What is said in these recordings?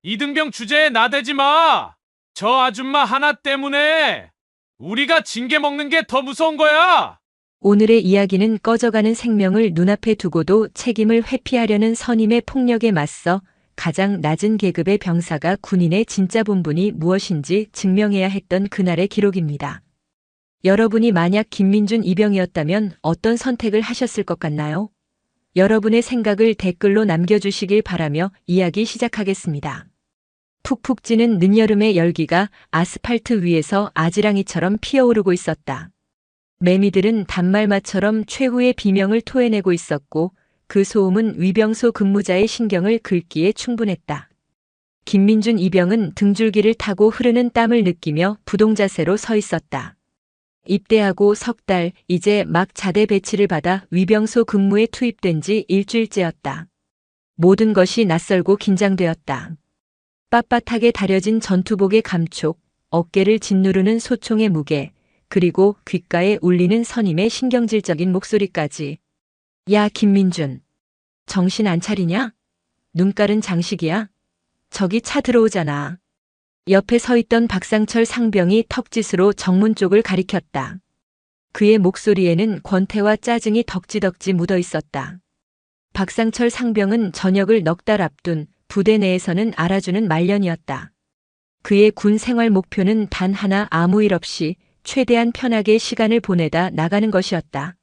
이등병 주제에 나대지 마. 저 아줌마 하나 때문에 우리가 징계 먹는 게 더 무서운 거야. 오늘의 이야기는 꺼져가는 생명을 눈앞에 두고도 책임을 회피하려는 선임의 폭력에 맞서 가장 낮은 계급의 병사가 군인의 진짜 본분이 무엇인지 증명해야 했던 그날의 기록입니다. 여러분이 만약 김민준 이병이었다면 어떤 선택을 하셨을 것 같나요? 여러분의 생각을 댓글로 남겨주시길 바라며 이야기 시작하겠습니다. 푹푹 찌는 늦여름의 열기가 아스팔트 위에서 아지랑이처럼 피어오르고 있었다. 매미들은 단말마처럼 최후의 비명을 토해내고 있었고 그 소음은 위병소 근무자의 신경을 긁기에 충분했다. 김민준 이병은 등줄기를 타고 흐르는 땀을 느끼며 부동자세로 서 있었다. 입대하고 석 달, 이제 막 자대 배치를 받아 위병소 근무에 투입된 지 일주일째였다. 모든 것이 낯설고 긴장되었다. 빳빳하게 다려진 전투복의 감촉, 어깨를 짓누르는 소총의 무게, 그리고 귓가에 울리는 선임의 신경질적인 목소리까지. 야, 김민준. 정신 안 차리냐? 눈깔은 장식이야? 저기 차 들어오잖아. 옆에 서 있던 박상철 상병이 턱짓으로 정문 쪽을 가리켰다. 그의 목소리에는 권태와 짜증이 덕지덕지 묻어 있었다. 박상철 상병은 전역을 넉 달 앞둔 부대 내에서는 알아주는 말년이었다. 그의 군 생활 목표는 단 하나, 아무 일 없이 최대한 편하게 시간을 보내다 나가는 것이었다.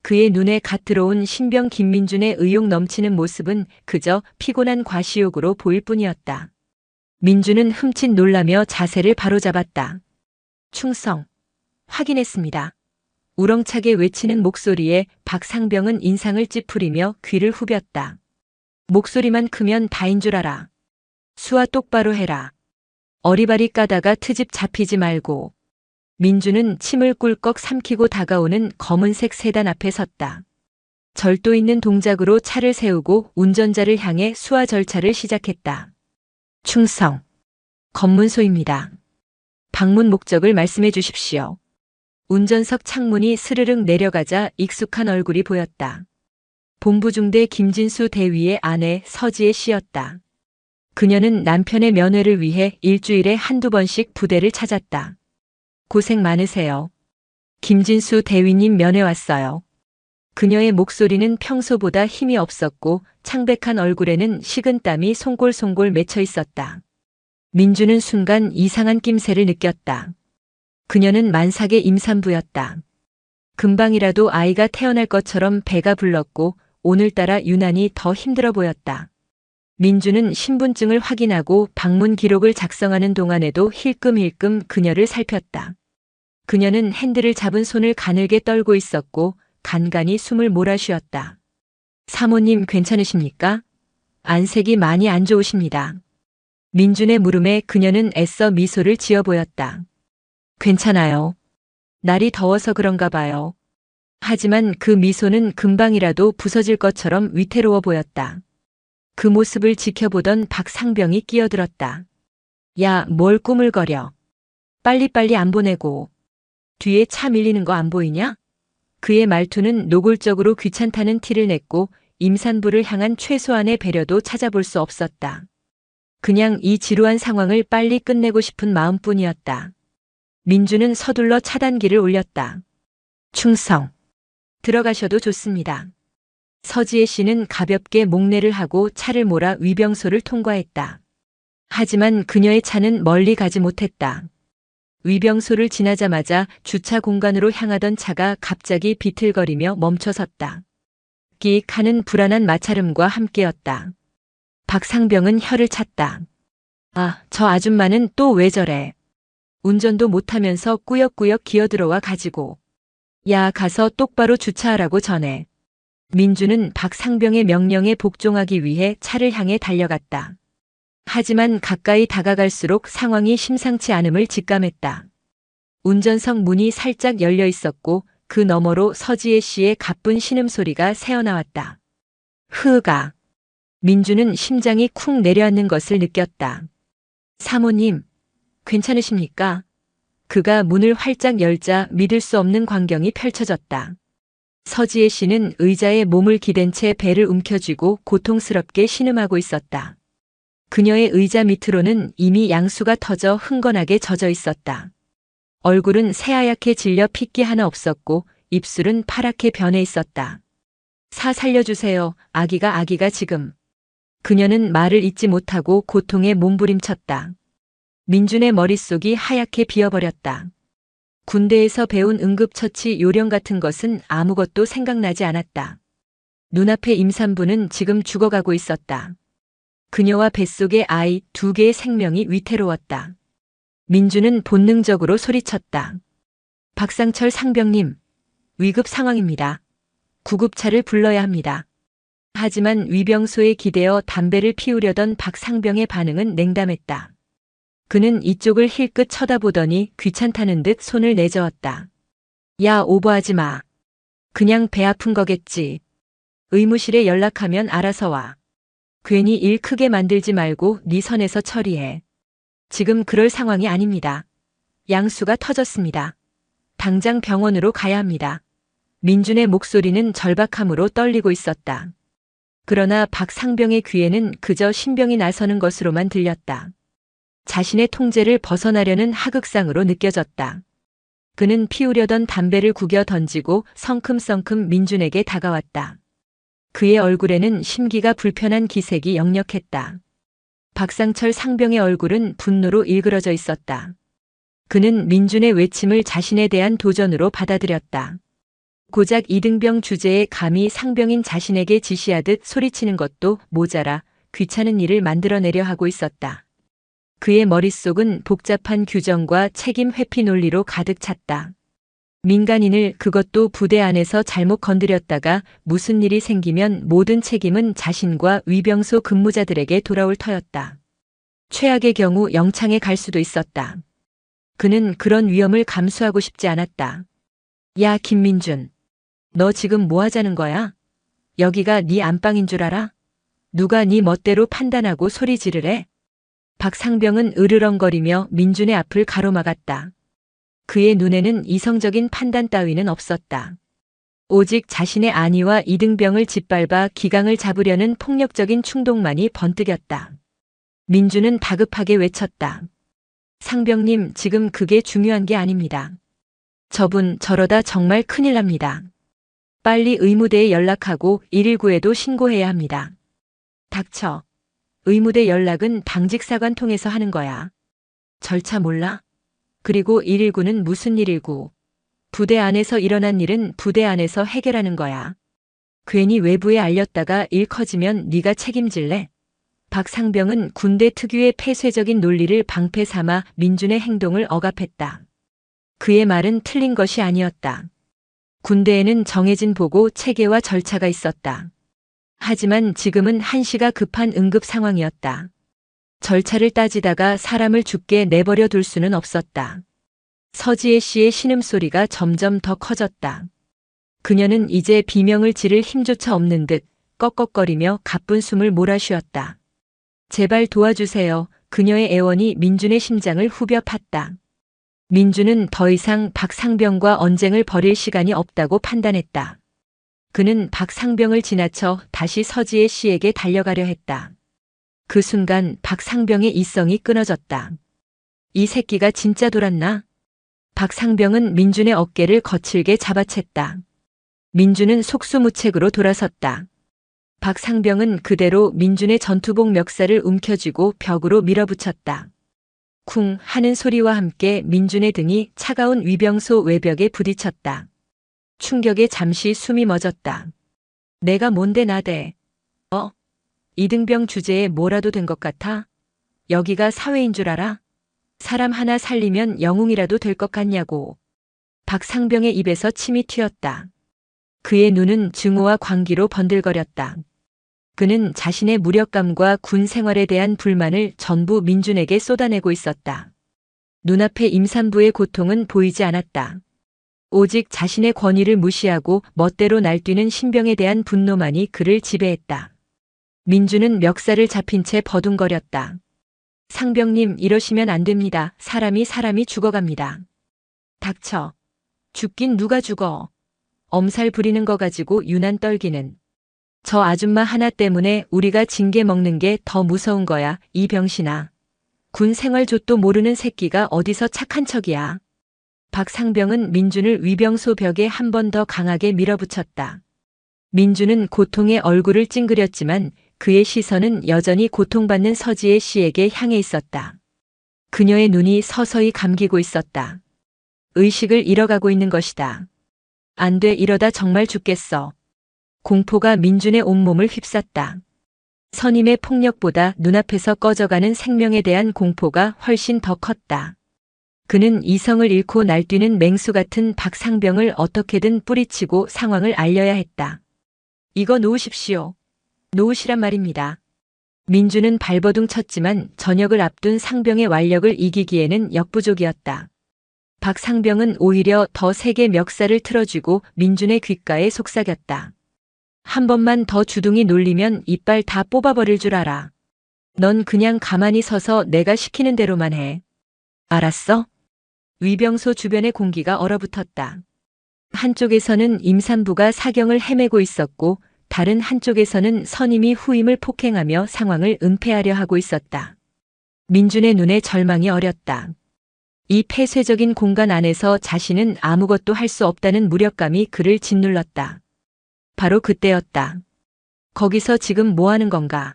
그의 눈에 갓 들어온 신병 김민준의 의욕 넘치는 모습은 그저 피곤한 과시욕으로 보일 뿐이었다. 민준은 흠칫 놀라며 자세를 바로잡았다. 충성. 확인했습니다. 우렁차게 외치는 목소리에 박상병은 인상을 찌푸리며 귀를 후볐다. 목소리만 크면 다인 줄 알아. 수화 똑바로 해라. 어리바리 까다가 트집 잡히지 말고. 민준은 침을 꿀꺽 삼키고 다가오는 검은색 세단 앞에 섰다. 절도 있는 동작으로 차를 세우고 운전자를 향해 수화 절차를 시작했다. 충성. 검문소입니다. 방문 목적을 말씀해 주십시오. 운전석 창문이 스르륵 내려가자 익숙한 얼굴이 보였다. 본부중대 김진수 대위의 아내 서지혜 씨였다. 그녀는 남편의 면회를 위해 일주일에 한두 번씩 부대를 찾았다. 고생 많으세요. 김진수 대위님 면회 왔어요. 그녀의 목소리는 평소보다 힘이 없었고 창백한 얼굴에는 식은땀이 송골송골 맺혀 있었다. 민주는 순간 이상한 낌새를 느꼈다. 그녀는 만삭의 임산부였다. 금방이라도 아이가 태어날 것처럼 배가 불렀고 오늘따라 유난히 더 힘들어 보였다. 민주는 신분증을 확인하고 방문 기록을 작성하는 동안에도 힐끔힐끔 그녀를 살폈다. 그녀는 핸들을 잡은 손을 가늘게 떨고 있었고 간간히 숨을 몰아쉬었다. 사모님 괜찮으십니까? 안색이 많이 안 좋으십니다. 민준의 물음에 그녀는 애써 미소를 지어 보였다. 괜찮아요. 날이 더워서 그런가 봐요. 하지만 그 미소는 금방이라도 부서질 것처럼 위태로워 보였다. 그 모습을 지켜보던 박상병이 끼어들었다. 야, 뭘 꾸물거려. 빨리빨리 안 보내고. 뒤에 차 밀리는 거 안 보이냐? 그의 말투는 노골적으로 귀찮다는 티를 냈고 임산부를 향한 최소한의 배려도 찾아볼 수 없었다. 그냥 이 지루한 상황을 빨리 끝내고 싶은 마음뿐이었다. 민주는 서둘러 차단기를 올렸다. 충성. 들어가셔도 좋습니다. 서지혜 씨는 가볍게 목례를 하고 차를 몰아 위병소를 통과했다. 하지만 그녀의 차는 멀리 가지 못했다. 위병소를 지나자마자 주차 공간으로 향하던 차가 갑자기 비틀거리며 멈춰섰다. 끼익 하는 불안한 마찰음과 함께였다. 박상병은 혀를 찼다. 아, 저 아줌마는 또 왜 저래. 운전도 못하면서 꾸역꾸역 기어들어와 가지고. 야, 가서 똑바로 주차하라고 전해. 민주는 박상병의 명령에 복종하기 위해 차를 향해 달려갔다. 하지만 가까이 다가갈수록 상황이 심상치 않음을 직감했다. 운전석 문이 살짝 열려 있었고 그 너머로 서지혜 씨의 가쁜 신음소리가 새어나왔다. 흐으가. 민주는 심장이 쿵 내려앉는 것을 느꼈다. 사모님, 괜찮으십니까? 그가 문을 활짝 열자 믿을 수 없는 광경이 펼쳐졌다. 서지혜 씨는 의자에 몸을 기댄 채 배를 움켜쥐고 고통스럽게 신음하고 있었다. 그녀의 의자 밑으로는 이미 양수가 터져 흥건하게 젖어 있었다. 얼굴은 새하얗게 질려 핏기 하나 없었고 입술은 파랗게 변해 있었다. 살려주세요. 아기가 지금. 그녀는 말을 잇지 못하고 고통에 몸부림쳤다. 민준의 머릿속이 하얗게 비어버렸다. 군대에서 배운 응급처치 요령 같은 것은 아무것도 생각나지 않았다. 눈앞의 임산부는 지금 죽어가고 있었다. 그녀와 뱃속의 아이 2개의 생명이 위태로웠다. 민주는 본능적으로 소리쳤다. 박상철 상병님, 위급 상황입니다. 구급차를 불러야 합니다. 하지만 위병소에 기대어 담배를 피우려던 박상병의 반응은 냉담했다. 그는 이쪽을 힐끗 쳐다보더니 귀찮다는 듯 손을 내저었다. 야, 오버하지 마. 그냥 배 아픈 거겠지. 의무실에 연락하면 알아서 와. 괜히 일 크게 만들지 말고 네 선에서 처리해. 지금 그럴 상황이 아닙니다. 양수가 터졌습니다. 당장 병원으로 가야 합니다. 민준의 목소리는 절박함으로 떨리고 있었다. 그러나 박상병의 귀에는 그저 신병이 나서는 것으로만 들렸다. 자신의 통제를 벗어나려는 하극상으로 느껴졌다. 그는 피우려던 담배를 구겨 던지고 성큼성큼 민준에게 다가왔다. 그의 얼굴에는 심기가 불편한 기색이 역력했다. 박상철 상병의 얼굴은 분노로 일그러져 있었다. 그는 민준의 외침을 자신에 대한 도전으로 받아들였다. 고작 이등병 주제에 감히 상병인 자신에게 지시하듯 소리치는 것도 모자라 귀찮은 일을 만들어내려 하고 있었다. 그의 머릿속은 복잡한 규정과 책임 회피 논리로 가득 찼다. 민간인을, 그것도 부대 안에서 잘못 건드렸다가 무슨 일이 생기면 모든 책임은 자신과 위병소 근무자들에게 돌아올 터였다. 최악의 경우 영창에 갈 수도 있었다. 그는 그런 위험을 감수하고 싶지 않았다. 야, 김민준. 너 지금 뭐 하자는 거야? 여기가 네 안방인 줄 알아? 누가 네 멋대로 판단하고 소리 지르래? 박상병은 으르렁거리며 민준의 앞을 가로막았다. 그의 눈에는 이성적인 판단 따위는 없었다. 오직 자신의 안위와 이등병을 짓밟아 기강을 잡으려는 폭력적인 충동만이 번뜩였다. 민준은 다급하게 외쳤다. 상병님, 지금 그게 중요한 게 아닙니다. 저분 저러다 정말 큰일 납니다. 빨리 의무대에 연락하고 119에도 신고해야 합니다. 닥쳐. 의무대 연락은 당직사관 통해서 하는 거야. 절차 몰라? 그리고 119는 무슨 119? 부대 안에서 일어난 일은 부대 안에서 해결하는 거야. 괜히 외부에 알렸다가 일 커지면 네가 책임질래? 박상병은 군대 특유의 폐쇄적인 논리를 방패 삼아 민준의 행동을 억압했다. 그의 말은 틀린 것이 아니었다. 군대에는 정해진 보고 체계와 절차가 있었다. 하지만 지금은 한시가 급한 응급 상황이었다. 절차를 따지다가 사람을 죽게 내버려 둘 수는 없었다. 서지혜 씨의 신음소리가 점점 더 커졌다. 그녀는 이제 비명을 지를 힘조차 없는 듯 꺽꺽거리며 가쁜 숨을 몰아쉬었다. 제발 도와주세요. 그녀의 애원이 민준의 심장을 후벼 팠다. 민준은 더 이상 박상병과 언쟁을 벌일 시간이 없다고 판단했다. 그는 박상병을 지나쳐 다시 서지혜 씨에게 달려가려 했다. 그 순간 박상병의 이성이 끊어졌다. 이 새끼가 진짜 돌았나? 박상병은 민준의 어깨를 거칠게 잡아챘다. 민준은 속수무책으로 돌아섰다. 박상병은 그대로 민준의 전투복 멱살을 움켜쥐고 벽으로 밀어붙였다. 쿵 하는 소리와 함께 민준의 등이 차가운 위병소 외벽에 부딪혔다. 충격에 잠시 숨이 멎었다. 내가 뭔데 나대? 이등병 주제에 뭐라도 된 것 같아? 여기가 사회인 줄 알아? 사람 하나 살리면 영웅이라도 될 것 같냐고. 박상병의 입에서 침이 튀었다. 그의 눈은 증오와 광기로 번들거렸다. 그는 자신의 무력감과 군 생활에 대한 불만을 전부 민준에게 쏟아내고 있었다. 눈앞의 임산부의 고통은 보이지 않았다. 오직 자신의 권위를 무시하고 멋대로 날뛰는 신병에 대한 분노만이 그를 지배했다. 민준은 멱살을 잡힌 채 버둥거렸다. 상병님, 이러시면 안 됩니다. 사람이 죽어갑니다. 닥쳐. 죽긴 누가 죽어. 엄살 부리는 거 가지고 유난 떨기는. 저 아줌마 하나 때문에 우리가 징계 먹는 게 더 무서운 거야, 이 병신아. 군 생활조도 모르는 새끼가 어디서 착한 척이야. 박상병은 민준을 위병소 벽에 한 번 더 강하게 밀어붙였다. 민준은 고통에 얼굴을 찡그렸지만 그의 시선은 여전히 고통받는 서지혜 씨에게 향해 있었다. 그녀의 눈이 서서히 감기고 있었다. 의식을 잃어가고 있는 것이다. 안 돼, 이러다 정말 죽겠어. 공포가 민준의 온몸을 휩쌌다. 선임의 폭력보다 눈앞에서 꺼져가는 생명에 대한 공포가 훨씬 더 컸다. 그는 이성을 잃고 날뛰는 맹수 같은 박상병을 어떻게든 뿌리치고 상황을 알려야 했다. 이거 놓으십시오. 놓으시란 말입니다. 민준은 발버둥 쳤지만 저녁을 앞둔 상병의 완력을 이기기에는 역부족이었다. 박상병은 오히려 더 세게 멱살을 틀어쥐고 민준의 귓가에 속삭였다. 한 번만 더 주둥이 놀리면 이빨 다 뽑아버릴 줄 알아. 넌 그냥 가만히 서서 내가 시키는 대로만 해. 알았어? 위병소 주변의 공기가 얼어붙었다. 한쪽에서는 임산부가 사경을 헤매고 있었고 다른 한쪽에서는 선임이 후임을 폭행하며 상황을 은폐하려 하고 있었다. 민준의 눈에 절망이 어렸다. 이 폐쇄적인 공간 안에서 자신은 아무것도 할 수 없다는 무력감이 그를 짓눌렀다. 바로 그때였다. 거기서 지금 뭐 하는 건가?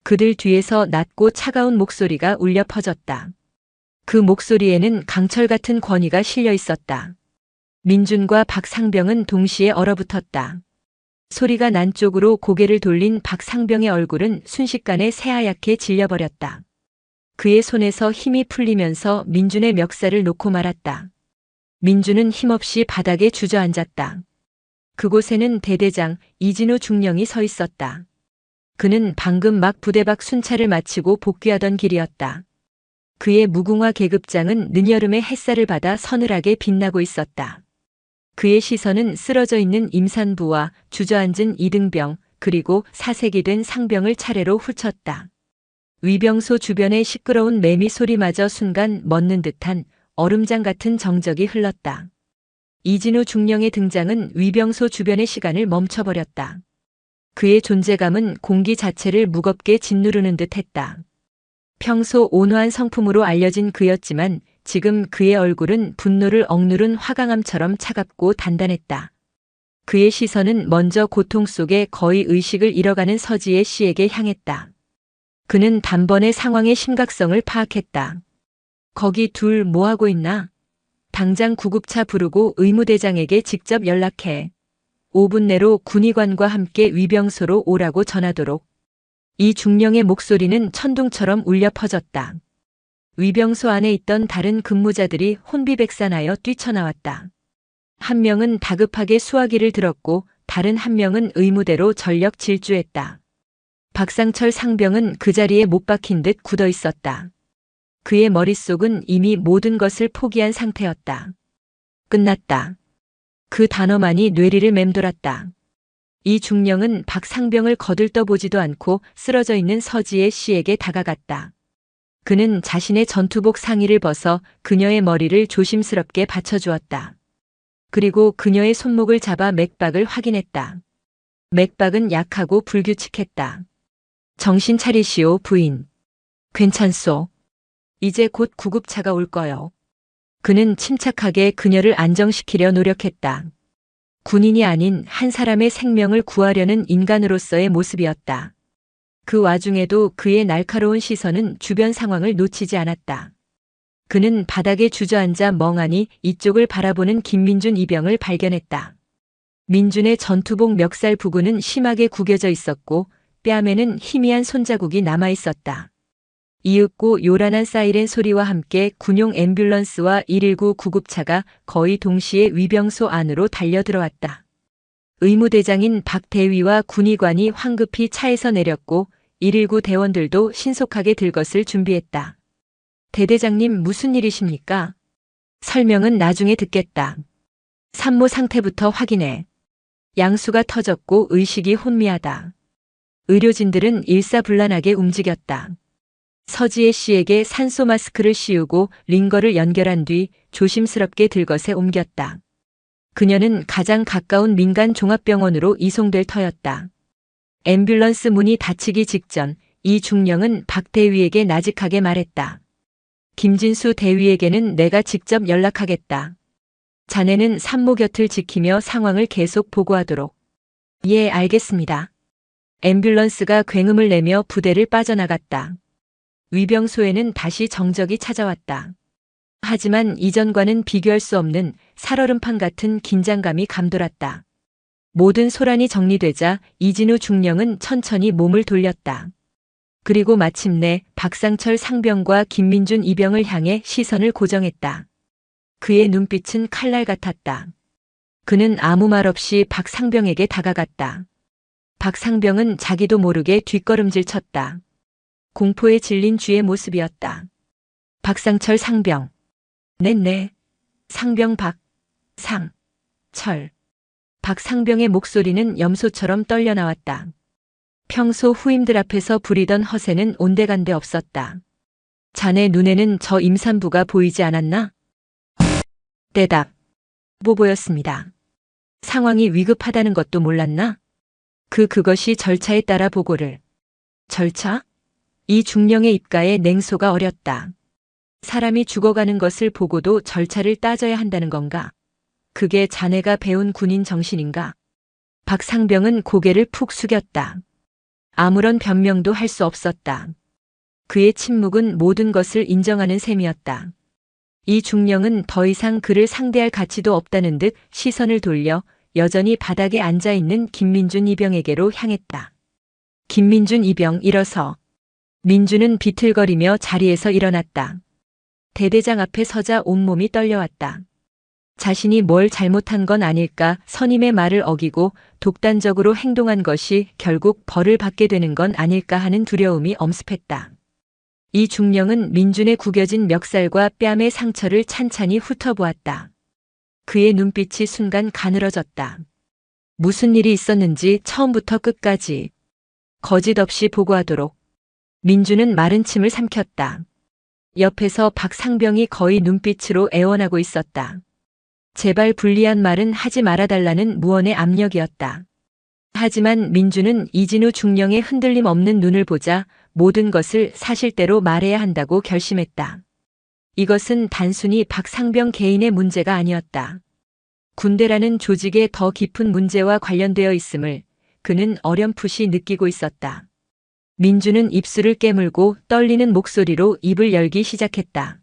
그들 뒤에서 낮고 차가운 목소리가 울려 퍼졌다. 그 목소리에는 강철 같은 권위가 실려 있었다. 민준과 박상병은 동시에 얼어붙었다. 소리가 난 쪽으로 고개를 돌린 박상병의 얼굴은 순식간에 새하얗게 질려버렸다. 그의 손에서 힘이 풀리면서 민준의 멱살을 놓고 말았다. 민준은 힘없이 바닥에 주저앉았다. 그곳에는 대대장 이진우 중령이 서 있었다. 그는 방금 막 부대박 순찰을 마치고 복귀하던 길이었다. 그의 무궁화 계급장은 늦여름의 햇살을 받아 서늘하게 빛나고 있었다. 그의 시선은 쓰러져 있는 임산부와 주저앉은 이등병 그리고 사색이 된 상병을 차례로 훑었다. 위병소 주변의 시끄러운 매미 소리마저 순간 멎는 듯한 얼음장 같은 정적이 흘렀다. 이진우 중령의 등장은 위병소 주변의 시간을 멈춰버렸다. 그의 존재감은 공기 자체를 무겁게 짓누르는 듯 했다. 평소 온화한 성품으로 알려진 그였지만 지금 그의 얼굴은 분노를 억누른 화강암처럼 차갑고 단단했다. 그의 시선은 먼저 고통 속에 거의 의식을 잃어가는 서지혜 씨에게 향했다. 그는 단번에 상황의 심각성을 파악했다. 거기 둘 뭐하고 있나? 당장 구급차 부르고 의무대장에게 직접 연락해. 5분 내로 군의관과 함께 위병소로 오라고 전하도록. 이 중령의 목소리는 천둥처럼 울려 퍼졌다. 위병소 안에 있던 다른 근무자들이 혼비백산하여 뛰쳐나왔다. 한 명은 다급하게 수화기를 들었고 다른 한 명은 의무대로 전력 질주했다. 박상철 상병은 그 자리에 못 박힌 듯 굳어 있었다. 그의 머릿속은 이미 모든 것을 포기한 상태였다. 끝났다. 그 단어만이 뇌리를 맴돌았다. 이 중령은 박상병을 거들떠보지도 않고 쓰러져 있는 서지혜 씨에게 다가갔다. 그는 자신의 전투복 상의를 벗어 그녀의 머리를 조심스럽게 받쳐주었다. 그리고 그녀의 손목을 잡아 맥박을 확인했다. 맥박은 약하고 불규칙했다. 정신 차리시오, 부인. 괜찮소. 이제 곧 구급차가 올 거요. 그는 침착하게 그녀를 안정시키려 노력했다. 군인이 아닌 한 사람의 생명을 구하려는 인간으로서의 모습이었다. 그 와중에도 그의 날카로운 시선은 주변 상황을 놓치지 않았다. 그는 바닥에 주저앉아 멍하니 이쪽을 바라보는 김민준 이병을 발견했다. 민준의 전투복 멱살 부근은 심하게 구겨져 있었고 뺨에는 희미한 손자국이 남아 있었다. 이윽고 요란한 사이렌 소리와 함께 군용 앰뷸런스와 119 구급차가 거의 동시에 위병소 안으로 달려들어왔다. 의무대장인 박 대위와 군의관이 황급히 차에서 내렸고 119 대원들도 신속하게 들 것을 준비했다. 대대장님, 무슨 일이십니까? 설명은 나중에 듣겠다. 산모 상태부터 확인해. 양수가 터졌고 의식이 혼미하다. 의료진들은 일사불란하게 움직였다. 서지혜 씨에게 산소 마스크를 씌우고 링거를 연결한 뒤 조심스럽게 들것에 옮겼다. 그녀는 가장 가까운 민간 종합병원으로 이송될 터였다. 앰뷸런스 문이 닫히기 직전 이 중령은 박 대위에게 나직하게 말했다. 김진수 대위에게는 내가 직접 연락하겠다. 자네는 산모 곁을 지키며 상황을 계속 보고하도록. 예, 알겠습니다. 앰뷸런스가 굉음을 내며 부대를 빠져나갔다. 위병소에는 다시 정적이 찾아왔다. 하지만 이전과는 비교할 수 없는 살얼음판 같은 긴장감이 감돌았다. 모든 소란이 정리되자 이진우 중령은 천천히 몸을 돌렸다. 그리고 마침내 박상철 상병과 김민준 이병을 향해 시선을 고정했다. 그의 눈빛은 칼날 같았다. 그는 아무 말 없이 박 상병에게 다가갔다. 박 상병은 자기도 모르게 뒷걸음질 쳤다. 공포에 질린 쥐의 모습이었다. 박상철 상병. 네. 상병 철. 박 상병의 목소리는 염소처럼 떨려 나왔다. 평소 후임들 앞에서 부리던 허세는 온데간데 없었다. 자네 눈에는 저 임산부가 보이지 않았나? 대답. 뭐 보였습니다. 상황이 위급하다는 것도 몰랐나? 그것이 절차에 따라 보고를. 절차? 이 중령의 입가에 냉소가 어렸다. 사람이 죽어가는 것을 보고도 절차를 따져야 한다는 건가? 그게 자네가 배운 군인 정신인가? 박 상병은 고개를 푹 숙였다. 아무런 변명도 할 수 없었다. 그의 침묵은 모든 것을 인정하는 셈이었다. 이 중령은 더 이상 그를 상대할 가치도 없다는 듯 시선을 돌려 여전히 바닥에 앉아있는 김민준 이병에게로 향했다. 김민준 이병 일어서. 민준은 비틀거리며 자리에서 일어났다. 대대장 앞에 서자 온몸이 떨려왔다. 자신이 뭘 잘못한 건 아닐까, 선임의 말을 어기고 독단적으로 행동한 것이 결국 벌을 받게 되는 건 아닐까 하는 두려움이 엄습했다. 이 중령은 민준의 구겨진 멱살과 뺨의 상처를 찬찬히 훑어보았다. 그의 눈빛이 순간 가늘어졌다. 무슨 일이 있었는지 처음부터 끝까지 거짓 없이 보고하도록. 민준은 마른 침을 삼켰다. 옆에서 박 상병이 거의 눈빛으로 애원하고 있었다. 제발 불리한 말은 하지 말아달라는 무언의 압력이었다. 하지만 민준은 이진우 중령의 흔들림 없는 눈을 보자 모든 것을 사실대로 말해야 한다고 결심했다. 이것은 단순히 박 상병 개인의 문제가 아니었다. 군대라는 조직의 더 깊은 문제와 관련되어 있음을 그는 어렴풋이 느끼고 있었다. 민준은 입술을 깨물고 떨리는 목소리로 입을 열기 시작했다.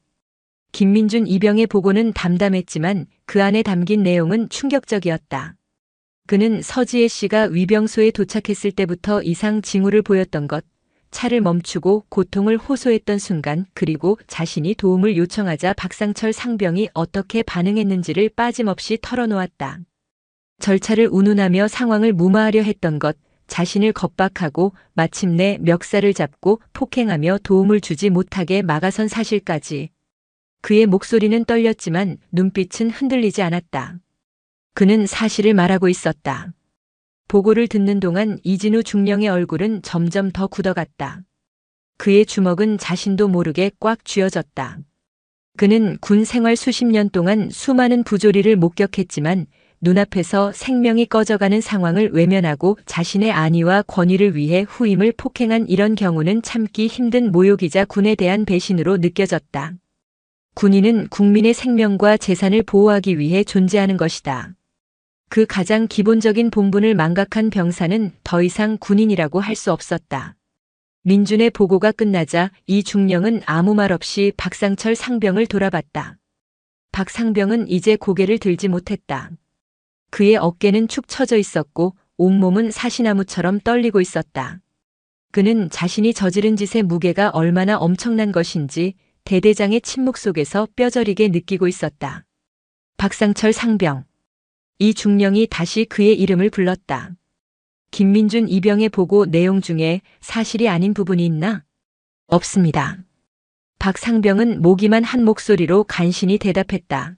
김민준 이병의 보고는 담담했지만 그 안에 담긴 내용은 충격적이었다. 그는 서지혜 씨가 위병소에 도착했을 때부터 이상 징후를 보였던 것, 차를 멈추고 고통을 호소했던 순간, 그리고 자신이 도움을 요청하자 박상철 상병이 어떻게 반응했는지를 빠짐없이 털어놓았다. 절차를 운운하며 상황을 무마하려 했던 것, 자신을 겁박하고 마침내 멱살을 잡고 폭행하며 도움을 주지 못하게 막아선 사실까지. 그의 목소리는 떨렸지만 눈빛은 흔들리지 않았다. 그는 사실을 말하고 있었다. 보고를 듣는 동안 이진우 중령의 얼굴은 점점 더 굳어갔다. 그의 주먹은 자신도 모르게 꽉 쥐어졌다. 그는 군 생활 수십 년 동안 수많은 부조리를 목격했지만 눈앞에서 생명이 꺼져가는 상황을 외면하고 자신의 안위와 권위를 위해 후임을 폭행한 이런 경우는 참기 힘든 모욕이자 군에 대한 배신으로 느껴졌다. 군인은 국민의 생명과 재산을 보호하기 위해 존재하는 것이다. 그 가장 기본적인 본분을 망각한 병사는 더 이상 군인이라고 할 수 없었다. 민준의 보고가 끝나자 이 중령은 아무 말 없이 박상철 상병을 돌아봤다. 박 상병은 이제 고개를 들지 못했다. 그의 어깨는 축 처져 있었고 온몸은 사시나무처럼 떨리고 있었다. 그는 자신이 저지른 짓의 무게가 얼마나 엄청난 것인지 대대장의 침묵 속에서 뼈저리게 느끼고 있었다. 박상철 상병. 이 중령이 다시 그의 이름을 불렀다. 김민준 이병의 보고 내용 중에 사실이 아닌 부분이 있나? 없습니다. 박 상병은 모기만 한 목소리로 간신히 대답했다.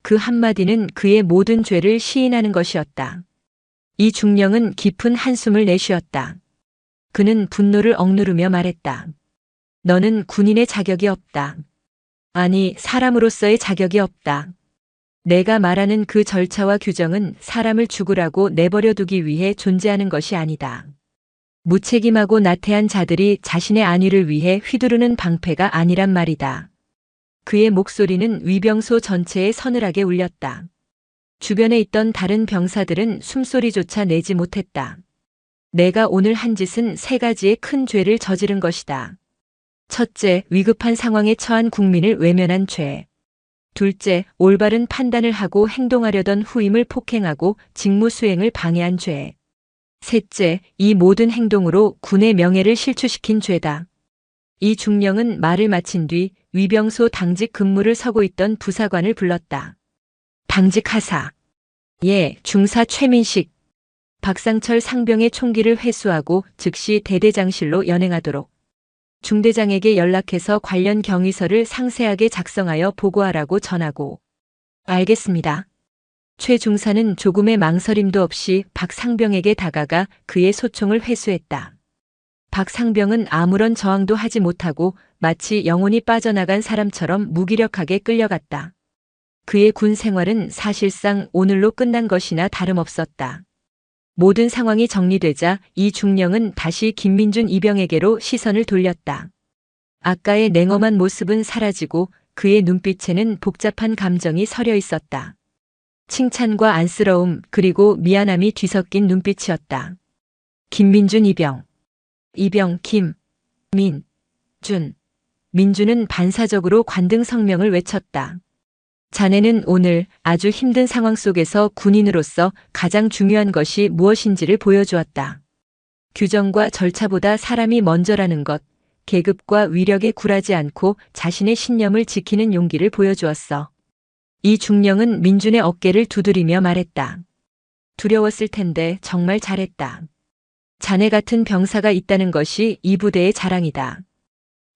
그 한마디는 그의 모든 죄를 시인하는 것이었다. 이 중령은 깊은 한숨을 내쉬었다. 그는 분노를 억누르며 말했다. 너는 군인의 자격이 없다. 아니, 사람으로서의 자격이 없다. 내가 말하는 그 절차와 규정은 사람을 죽으라고 내버려 두기 위해 존재하는 것이 아니다. 무책임하고 나태한 자들이 자신의 안위를 위해 휘두르는 방패가 아니란 말이다. 그의 목소리는 위병소 전체에 서늘하게 울렸다. 주변에 있던 다른 병사들은 숨소리조차 내지 못했다. 내가 오늘 한 짓은 세 가지의 큰 죄를 저지른 것이다. 첫째, 위급한 상황에 처한 국민을 외면한 죄. 둘째, 올바른 판단을 하고 행동하려던 후임을 폭행하고 직무 수행을 방해한 죄. 셋째, 이 모든 행동으로 군의 명예를 실추시킨 죄다. 이 중령은 말을 마친 뒤 위병소 당직 근무를 서고 있던 부사관을 불렀다. 당직하사. 예, 중사 최민식. 박상철 상병의 총기를 회수하고 즉시 대대장실로 연행하도록. 중대장에게 연락해서 관련 경위서를 상세하게 작성하여 보고하라고 전하고. 알겠습니다. 최 중사는 조금의 망설임도 없이 박 상병에게 다가가 그의 소총을 회수했다. 박 상병은 아무런 저항도 하지 못하고 마치 영혼이 빠져나간 사람처럼 무기력하게 끌려갔다. 그의 군 생활은 사실상 오늘로 끝난 것이나 다름없었다. 모든 상황이 정리되자 이 중령은 다시 김민준 이병에게로 시선을 돌렸다. 아까의 냉엄한 모습은 사라지고 그의 눈빛에는 복잡한 감정이 서려 있었다. 칭찬과 안쓰러움 그리고 미안함이 뒤섞인 눈빛이었다. 김민준 이병. 이병 김. 민. 준. 민준은 반사적으로 관등 성명을 외쳤다. 자네는 오늘 아주 힘든 상황 속에서 군인으로서 가장 중요한 것이 무엇인지를 보여주었다. 규정과 절차보다 사람이 먼저라는 것, 계급과 위력에 굴하지 않고 자신의 신념을 지키는 용기를 보여주었어. 이 중령은 민준의 어깨를 두드리며 말했다. 두려웠을 텐데 정말 잘했다. 자네 같은 병사가 있다는 것이 이 부대의 자랑이다.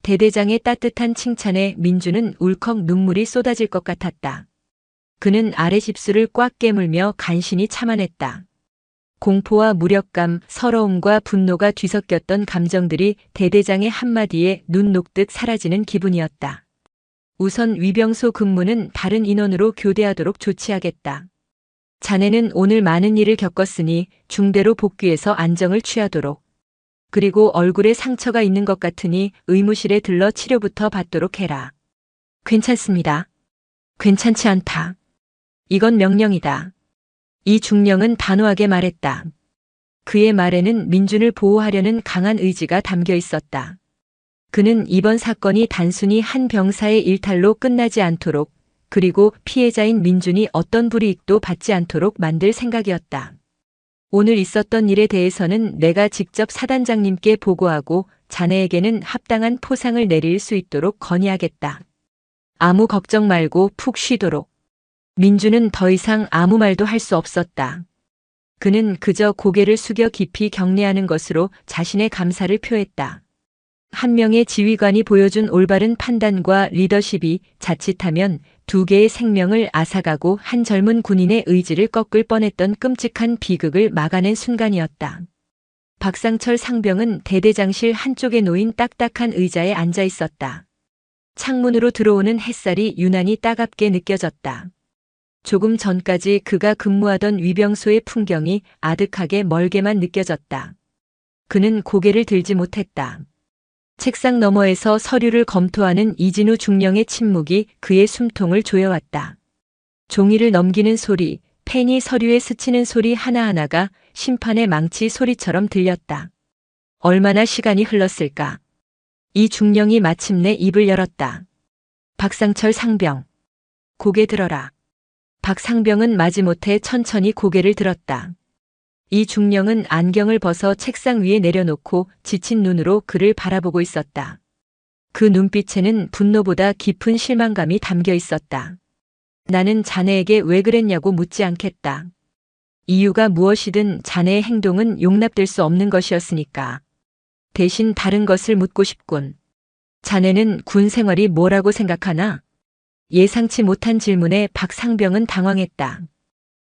대대장의 따뜻한 칭찬에 민준은 울컥 눈물이 쏟아질 것 같았다. 그는 아래 입술을 꽉 깨물며 간신히 참아냈다. 공포와 무력감, 서러움과 분노가 뒤섞였던 감정들이 대대장의 한마디에 눈 녹듯 사라지는 기분이었다. 우선 위병소 근무는 다른 인원으로 교대하도록 조치하겠다. 자네는 오늘 많은 일을 겪었으니 중대로 복귀해서 안정을 취하도록. 그리고 얼굴에 상처가 있는 것 같으니 의무실에 들러 치료부터 받도록 해라. 괜찮습니다. 괜찮지 않다. 이건 명령이다. 이 중령은 단호하게 말했다. 그의 말에는 민준을 보호하려는 강한 의지가 담겨 있었다. 그는 이번 사건이 단순히 한 병사의 일탈로 끝나지 않도록 그리고 피해자인 민준이 어떤 불이익도 받지 않도록 만들 생각이었다. 오늘 있었던 일에 대해서는 내가 직접 사단장님께 보고하고 자네에게는 합당한 포상을 내릴 수 있도록 건의하겠다. 아무 걱정 말고 푹 쉬도록. 민준은 더 이상 아무 말도 할 수 없었다. 그는 그저 고개를 숙여 깊이 경례하는 것으로 자신의 감사를 표했다. 한 명의 지휘관이 보여준 올바른 판단과 리더십이 자칫하면 두 개의 생명을 앗아가고 한 젊은 군인의 의지를 꺾을 뻔했던 끔찍한 비극을 막아낸 순간이었다. 박상철 상병은 대대장실 한쪽에 놓인 딱딱한 의자에 앉아 있었다. 창문으로 들어오는 햇살이 유난히 따갑게 느껴졌다. 조금 전까지 그가 근무하던 위병소의 풍경이 아득하게 멀게만 느껴졌다. 그는 고개를 들지 못했다. 책상 너머에서 서류를 검토하는 이진우 중령의 침묵이 그의 숨통을 조여왔다. 종이를 넘기는 소리, 펜이 서류에 스치는 소리 하나하나가 심판의 망치 소리처럼 들렸다. 얼마나 시간이 흘렀을까? 이 중령이 마침내 입을 열었다. 박상철 상병. 고개 들어라. 박 상병은 마지못해 천천히 고개를 들었다. 이 중령은 안경을 벗어 책상 위에 내려놓고 지친 눈으로 그를 바라보고 있었다. 그 눈빛에는 분노보다 깊은 실망감이 담겨 있었다. 나는 자네에게 왜 그랬냐고 묻지 않겠다. 이유가 무엇이든 자네의 행동은 용납될 수 없는 것이었으니까. 대신 다른 것을 묻고 싶군. 자네는 군 생활이 뭐라고 생각하나? 예상치 못한 질문에 박 상병은 당황했다.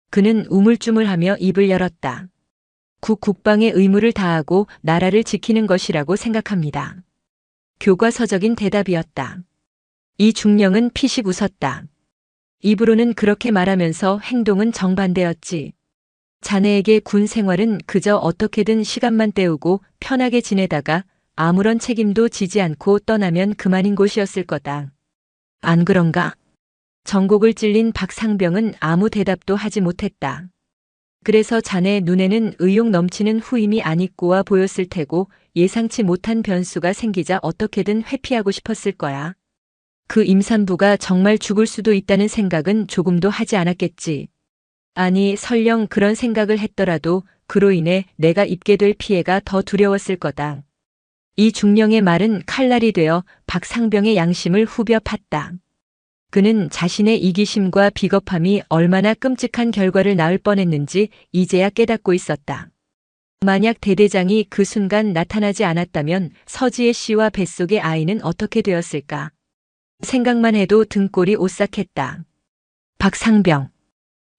그는 우물쭈물하며 입을 열었다. 국방의 의무를 다하고 나라를 지키는 것이라고 생각합니다. 교과서적인 대답이었다. 이 중령은 피식 웃었다. 입으로는 그렇게 말하면서 행동은 정반대였지. 자네에게 군 생활은 그저 어떻게든 시간만 때우고 편하게 지내다가 아무런 책임도 지지 않고 떠나면 그만인 곳이었을 거다. 안 그런가? 정곡을 찔린 박상병은 아무 대답도 하지 못했다. 그래서 자네 눈에는 의욕 넘치는 후임이 안 입고와 보였을 테고 예상치 못한 변수가 생기자 어떻게든 회피하고 싶었을 거야. 그 임산부가 정말 죽을 수도 있다는 생각은 조금도 하지 않았겠지. 아니, 설령 그런 생각을 했더라도 그로 인해 내가 입게 될 피해가 더 두려웠을 거다. 이 중령의 말은 칼날이 되어 박상병의 양심을 후벼 팠다. 그는 자신의 이기심과 비겁함이 얼마나 끔찍한 결과를 낳을 뻔했는지 이제야 깨닫고 있었다. 만약 대대장이 그 순간 나타나지 않았다면 서지혜 씨와 뱃속의 아이는 어떻게 되었을까? 생각만 해도 등골이 오싹했다. 박상병.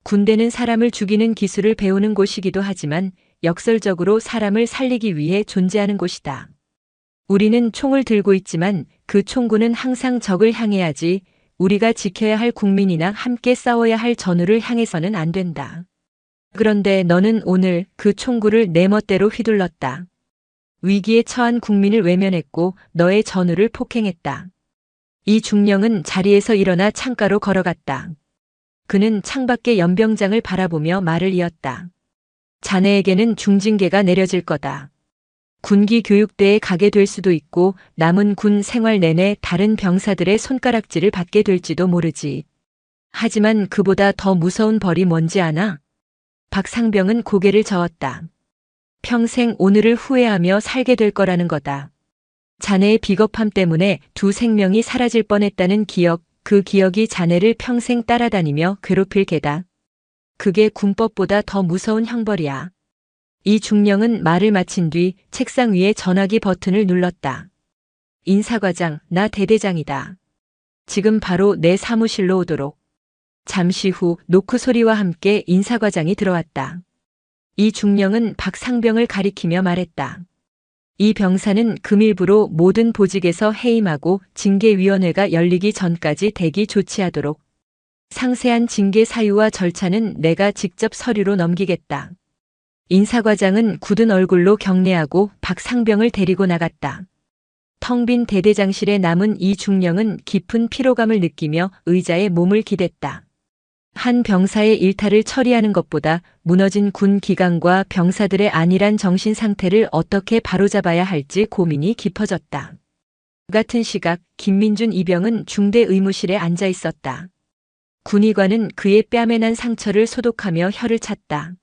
군대는 사람을 죽이는 기술을 배우는 곳이기도 하지만 역설적으로 사람을 살리기 위해 존재하는 곳이다. 우리는 총을 들고 있지만 그 총구는 항상 적을 향해야지 우리가 지켜야 할 국민이나 함께 싸워야 할 전우를 향해서는 안 된다. 그런데 너는 오늘 그 총구를 내 멋대로 휘둘렀다. 위기에 처한 국민을 외면했고 너의 전우를 폭행했다. 이 중령은 자리에서 일어나 창가로 걸어갔다. 그는 창밖의 연병장을 바라보며 말을 이었다. 자네에게는 중징계가 내려질 거다. 군기 교육대에 가게 될 수도 있고 남은 군 생활 내내 다른 병사들의 손가락질을 받게 될지도 모르지. 하지만 그보다 더 무서운 벌이 뭔지 아나? 박상병은 고개를 저었다. 평생 오늘을 후회하며 살게 될 거라는 거다. 자네의 비겁함 때문에 두 생명이 사라질 뻔했다는 기억, 그 기억이 자네를 평생 따라다니며 괴롭힐 게다. 그게 군법보다 더 무서운 형벌이야. 이 중령은 말을 마친 뒤 책상 위에 전화기 버튼을 눌렀다. 인사과장, 나 대대장이다. 지금 바로 내 사무실로 오도록. 잠시 후 노크 소리와 함께 인사과장이 들어왔다. 이 중령은 박상병을 가리키며 말했다. 이 병사는 금일부로 모든 보직에서 해임하고 징계위원회가 열리기 전까지 대기 조치하도록. 상세한 징계 사유와 절차는 내가 직접 서류로 넘기겠다. 인사과장은 굳은 얼굴로 경례하고 박상병을 데리고 나갔다. 텅 빈 대대장실에 남은 이 중령은 깊은 피로감을 느끼며 의자에 몸을 기댔다. 한 병사의 일탈을 처리하는 것보다 무너진 군 기강과 병사들의 안일한 정신 상태를 어떻게 바로잡아야 할지 고민이 깊어졌다. 같은 시각 김민준 이병은 중대 의무실에 앉아 있었다. 군의관은 그의 뺨에 난 상처를 소독하며 혀를 찼다.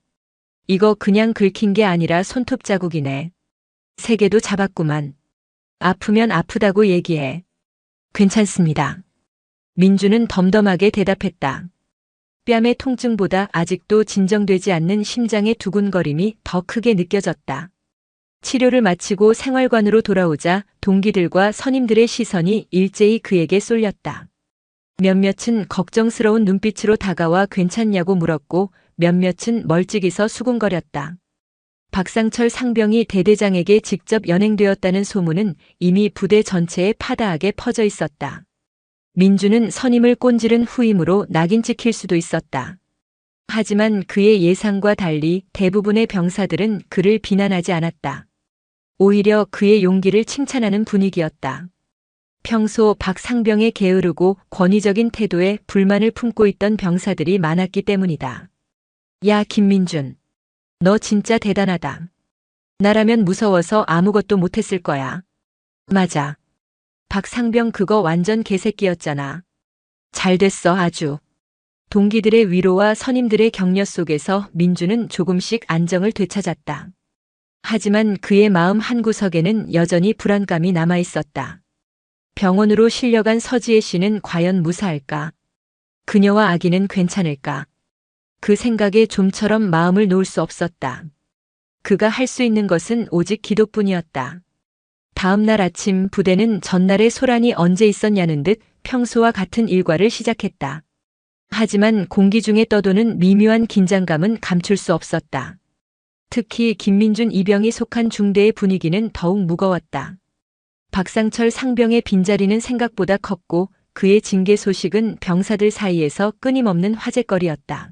이거 그냥 긁힌 게 아니라 손톱 자국이네. 세 개도 잡았구만. 아프면 아프다고 얘기해. 괜찮습니다. 민주는 덤덤하게 대답했다. 뺨의 통증보다 아직도 진정되지 않는 심장의 두근거림이 더 크게 느껴졌다. 치료를 마치고 생활관으로 돌아오자 동기들과 선임들의 시선이 일제히 그에게 쏠렸다. 몇몇은 걱정스러운 눈빛으로 다가와 괜찮냐고 물었고 몇몇은 멀찍이서 수군거렸다. 박상철 상병이 대대장에게 직접 연행되었다는 소문은 이미 부대 전체에 파다하게 퍼져 있었다. 민주는 선임을 꼰지른 후임으로 낙인 찍힐 수도 있었다. 하지만 그의 예상과 달리 대부분의 병사들은 그를 비난하지 않았다. 오히려 그의 용기를 칭찬하는 분위기였다. 평소 박상병의 게으르고 권위적인 태도에 불만을 품고 있던 병사들이 많았기 때문이다. 야, 김민준. 너 진짜 대단하다. 나라면 무서워서 아무것도 못했을 거야. 맞아. 박상병 그거 완전 개새끼였잖아. 잘 됐어, 아주. 동기들의 위로와 선임들의 격려 속에서 민주는 조금씩 안정을 되찾았다. 하지만 그의 마음 한구석에는 여전히 불안감이 남아 있었다. 병원으로 실려간 서지혜 씨는 과연 무사할까? 그녀와 아기는 괜찮을까? 그 생각에 좀처럼 마음을 놓을 수 없었다. 그가 할 수 있는 것은 오직 기도뿐이었다. 다음 날 아침 부대는 전날의 소란이 언제 있었냐는 듯 평소와 같은 일과를 시작했다. 하지만 공기 중에 떠도는 미묘한 긴장감은 감출 수 없었다. 특히 김민준 이병이 속한 중대의 분위기는 더욱 무거웠다. 박상철 상병의 빈자리는 생각보다 컸고 그의 징계 소식은 병사들 사이에서 끊임없는 화제거리였다.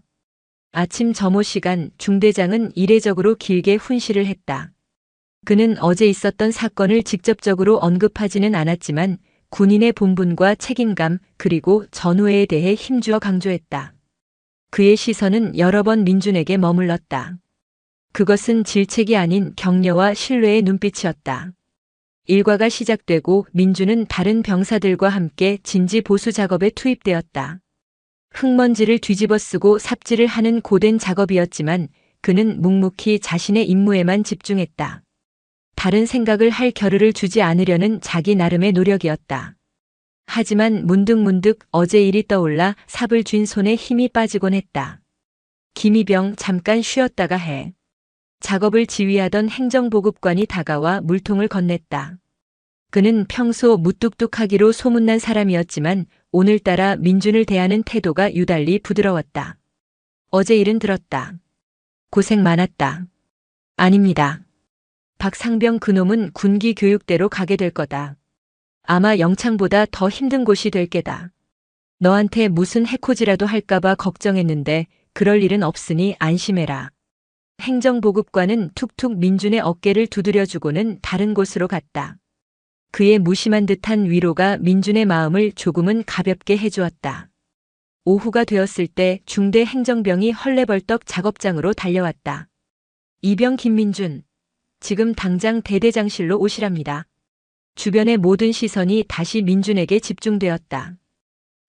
아침 점호 시간 중대장은 이례적으로 길게 훈시를 했다. 그는 어제 있었던 사건을 직접적으로 언급하지는 않았지만 군인의 본분과 책임감 그리고 전우회에 대해 힘주어 강조했다. 그의 시선은 여러 번 민준에게 머물렀다. 그것은 질책이 아닌 격려와 신뢰의 눈빛이었다. 일과가 시작되고 민준은 다른 병사들과 함께 진지 보수 작업에 투입되었다. 흙먼지를 뒤집어 쓰고 삽질을 하는 고된 작업이었지만 그는 묵묵히 자신의 임무에만 집중했다. 다른 생각을 할 겨를을 주지 않으려는 자기 나름의 노력이었다. 하지만 문득문득 어제 일이 떠올라 삽을 쥔 손에 힘이 빠지곤 했다. 김이병 잠깐 쉬었다가 해. 작업을 지휘하던 행정보급관이 다가와 물통을 건넸다. 그는 평소 무뚝뚝하기로 소문난 사람이었지만 오늘따라 민준을 대하는 태도가 유달리 부드러웠다. 어제 일은 들었다. 고생 많았다. 아닙니다. 박상병 그놈은 군기 교육대로 가게 될 거다. 아마 영창보다 더 힘든 곳이 될 게다. 너한테 무슨 해코지라도 할까봐 걱정했는데 그럴 일은 없으니 안심해라. 행정보급관은 툭툭 민준의 어깨를 두드려주고는 다른 곳으로 갔다. 그의 무심한 듯한 위로가 민준의 마음을 조금은 가볍게 해주었다. 오후가 되었을 때 중대 행정병이 헐레벌떡 작업장으로 달려왔다. 이병 김민준, 지금 당장 대대장실로 오시랍니다. 주변의 모든 시선이 다시 민준에게 집중되었다.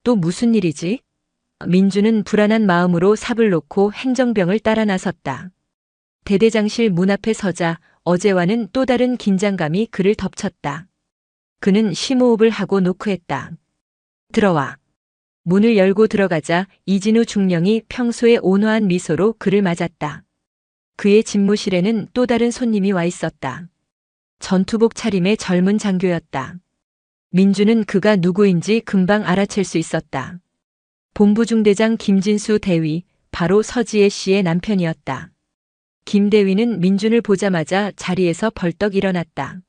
또 무슨 일이지? 민준은 불안한 마음으로 삽을 놓고 행정병을 따라 나섰다. 대대장실 문 앞에 서자 어제와는 또 다른 긴장감이 그를 덮쳤다. 그는 심호흡을 하고 노크했다. 들어와. 문을 열고 들어가자 이진우 중령이 평소의 온화한 미소로 그를 맞았다. 그의 집무실에는 또 다른 손님이 와 있었다. 전투복 차림의 젊은 장교였다. 민준은 그가 누구인지 금방 알아챌 수 있었다. 본부중대장 김진수 대위, 바로 서지혜 씨의 남편이었다. 김 대위는 민준을 보자마자 자리에서 벌떡 일어났다.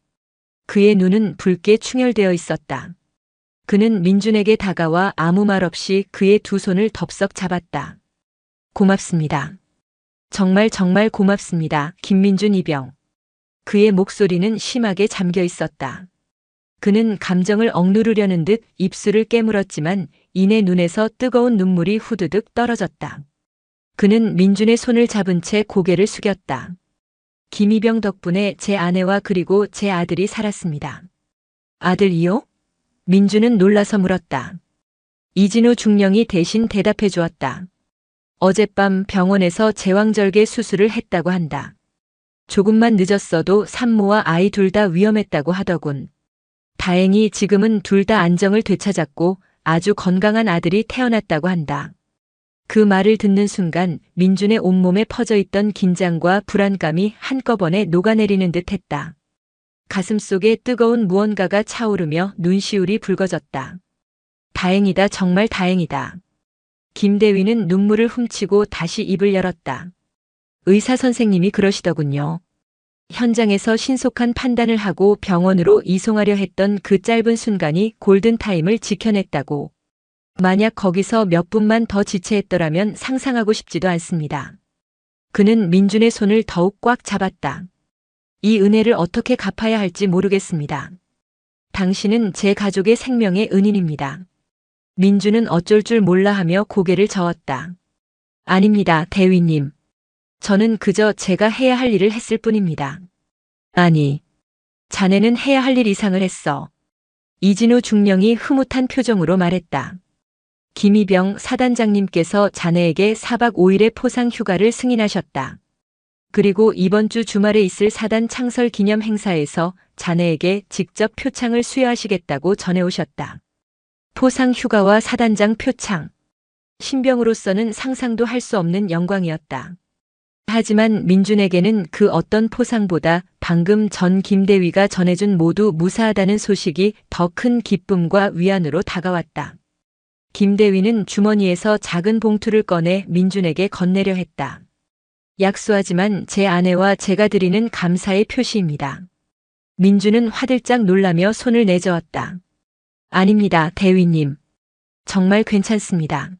그의 눈은 붉게 충혈되어 있었다. 그는 민준에게 다가와 아무 말 없이 그의 두 손을 덥석 잡았다. 고맙습니다. 정말 고맙습니다. 김민준 이병. 그의 목소리는 심하게 잠겨 있었다. 그는 감정을 억누르려는 듯 입술을 깨물었지만 이내 눈에서 뜨거운 눈물이 후드득 떨어졌다. 그는 민준의 손을 잡은 채 고개를 숙였다. 김이병 덕분에 제 아내와 그리고 제 아들이 살았습니다. 아들이요? 민준은 놀라서 물었다. 이진우 중령이 대신 대답해 주었다. 어젯밤 병원에서 제왕절개 수술을 했다고 한다. 조금만 늦었어도 산모와 아이 둘 다 위험했다고 하더군. 다행히 지금은 둘 다 안정을 되찾았고 아주 건강한 아들이 태어났다고 한다. 그 말을 듣는 순간 민준의 온몸에 퍼져있던 긴장과 불안감이 한꺼번에 녹아내리는 듯 했다. 가슴속에 뜨거운 무언가가 차오르며 눈시울이 붉어졌다. 다행이다, 정말 다행이다. 김 대위는 눈물을 훔치고 다시 입을 열었다. 의사 선생님이 그러시더군요. 현장에서 신속한 판단을 하고 병원으로 이송하려 했던 그 짧은 순간이 골든타임을 지켜냈다고. 만약 거기서 몇 분만 더 지체했더라면 상상하고 싶지도 않습니다. 그는 민준의 손을 더욱 꽉 잡았다. 이 은혜를 어떻게 갚아야 할지 모르겠습니다. 당신은 제 가족의 생명의 은인입니다. 민준은 어쩔 줄 몰라 하며 고개를 저었다. 아닙니다, 대위님. 저는 그저 제가 해야 할 일을 했을 뿐입니다. 아니, 자네는 해야 할 일 이상을 했어. 이진우 중령이 흐뭇한 표정으로 말했다. 김이병 사단장님께서 자네에게 4박 5일의 포상 휴가를 승인하셨다. 그리고 이번 주 주말에 있을 사단 창설 기념 행사에서 자네에게 직접 표창을 수여하시겠다고 전해오셨다. 포상 휴가와 사단장 표창. 신병으로서는 상상도 할 수 없는 영광이었다. 하지만 민준에게는 그 어떤 포상보다 방금 전 김대위가 전해준 모두 무사하다는 소식이 더 큰 기쁨과 위안으로 다가왔다. 김대위는 주머니에서 작은 봉투를 꺼내 민준에게 건네려 했다. 약소하지만 제 아내와 제가 드리는 감사의 표시입니다. 민준은 화들짝 놀라며 손을 내저었다. 아닙니다, 대위님. 정말 괜찮습니다.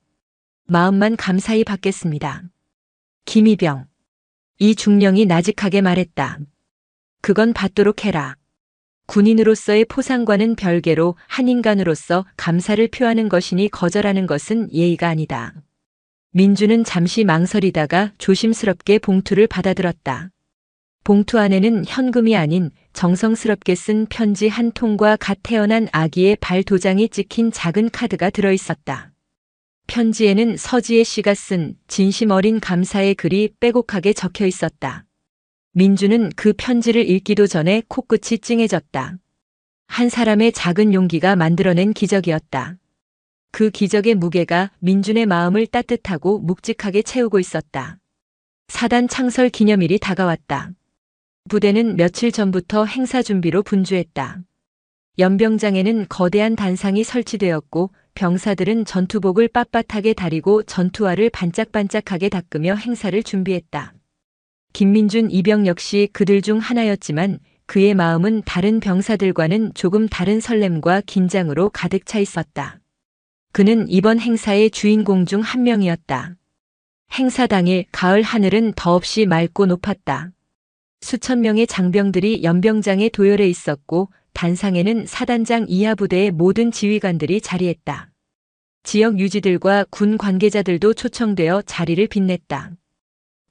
마음만 감사히 받겠습니다. 김이병. 이 중령이 나직하게 말했다. 그건 받도록 해라. 군인으로서의 포상과는 별개로 한 인간으로서 감사를 표하는 것이니 거절하는 것은 예의가 아니다. 민주는 잠시 망설이다가 조심스럽게 봉투를 받아들었다. 봉투 안에는 현금이 아닌 정성스럽게 쓴 편지 한 통과 갓 태어난 아기의 발 도장이 찍힌 작은 카드가 들어있었다. 편지에는 서지혜 씨가 쓴 진심 어린 감사의 글이 빼곡하게 적혀 있었다. 민주는 그 편지를 읽기도 전에 코끝이 찡해졌다. 한 사람의 작은 용기가 만들어낸 기적이었다. 그 기적의 무게가 민준의 마음을 따뜻하고 묵직하게 채우고 있었다. 사단 창설 기념일이 다가왔다. 부대는 며칠 전부터 행사 준비로 분주했다. 연병장에는 거대한 단상이 설치되었고 병사들은 전투복을 빳빳하게 다리고 전투화를 반짝반짝하게 닦으며 행사를 준비했다. 김민준 이병 역시 그들 중 하나였지만 그의 마음은 다른 병사들과는 조금 다른 설렘과 긴장으로 가득 차 있었다. 그는 이번 행사의 주인공 중 한 명이었다. 행사 당일 가을 하늘은 더없이 맑고 높았다. 수천 명의 장병들이 연병장에 도열해 있었고 단상에는 사단장 이하 부대의 모든 지휘관들이 자리했다. 지역 유지들과 군 관계자들도 초청되어 자리를 빛냈다.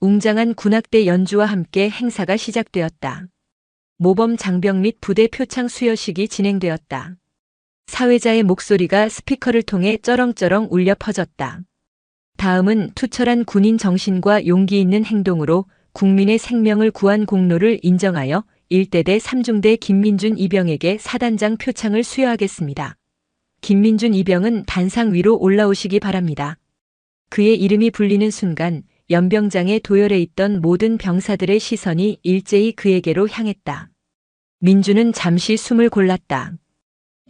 웅장한 군악대 연주와 함께 행사가 시작되었다. 모범 장병 및 부대 표창 수여식이 진행되었다. 사회자의 목소리가 스피커를 통해 쩌렁쩌렁 울려 퍼졌다. 다음은 투철한 군인 정신과 용기 있는 행동으로 국민의 생명을 구한 공로를 인정하여 1대대 3중대 김민준 이병에게 사단장 표창을 수여하겠습니다. 김민준 이병은 단상 위로 올라오시기 바랍니다. 그의 이름이 불리는 순간 연병장에 도열해 있던 모든 병사들의 시선이 일제히 그에게로 향했다. 민준은 잠시 숨을 골랐다.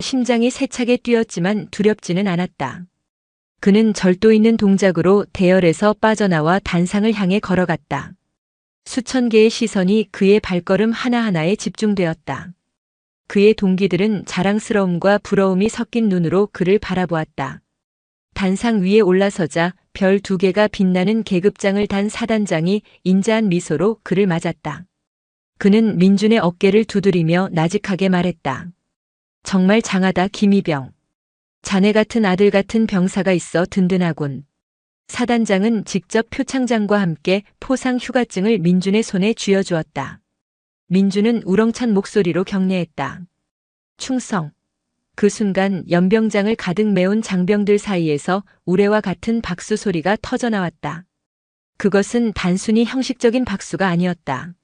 심장이 세차게 뛰었지만 두렵지는 않았다. 그는 절도 있는 동작으로 대열에서 빠져나와 단상을 향해 걸어갔다. 수천 개의 시선이 그의 발걸음 하나하나에 집중되었다. 그의 동기들은 자랑스러움과 부러움이 섞인 눈으로 그를 바라보았다. 단상 위에 올라서자 별 2개가 빛나는 계급장을 단 사단장이 인자한 미소로 그를 맞았다. 그는 민준의 어깨를 두드리며 나직하게 말했다. 정말 장하다 김이병. 자네 같은 아들 같은 병사가 있어 든든하군. 사단장은 직접 표창장과 함께 포상 휴가증을 민준의 손에 쥐어주었다. 민준은 우렁찬 목소리로 격려했다. 충성. 그 순간 연병장을 가득 메운 장병들 사이에서 우레와 같은 박수 소리가 터져나왔다. 그것은 단순히 형식적인 박수가 아니었다.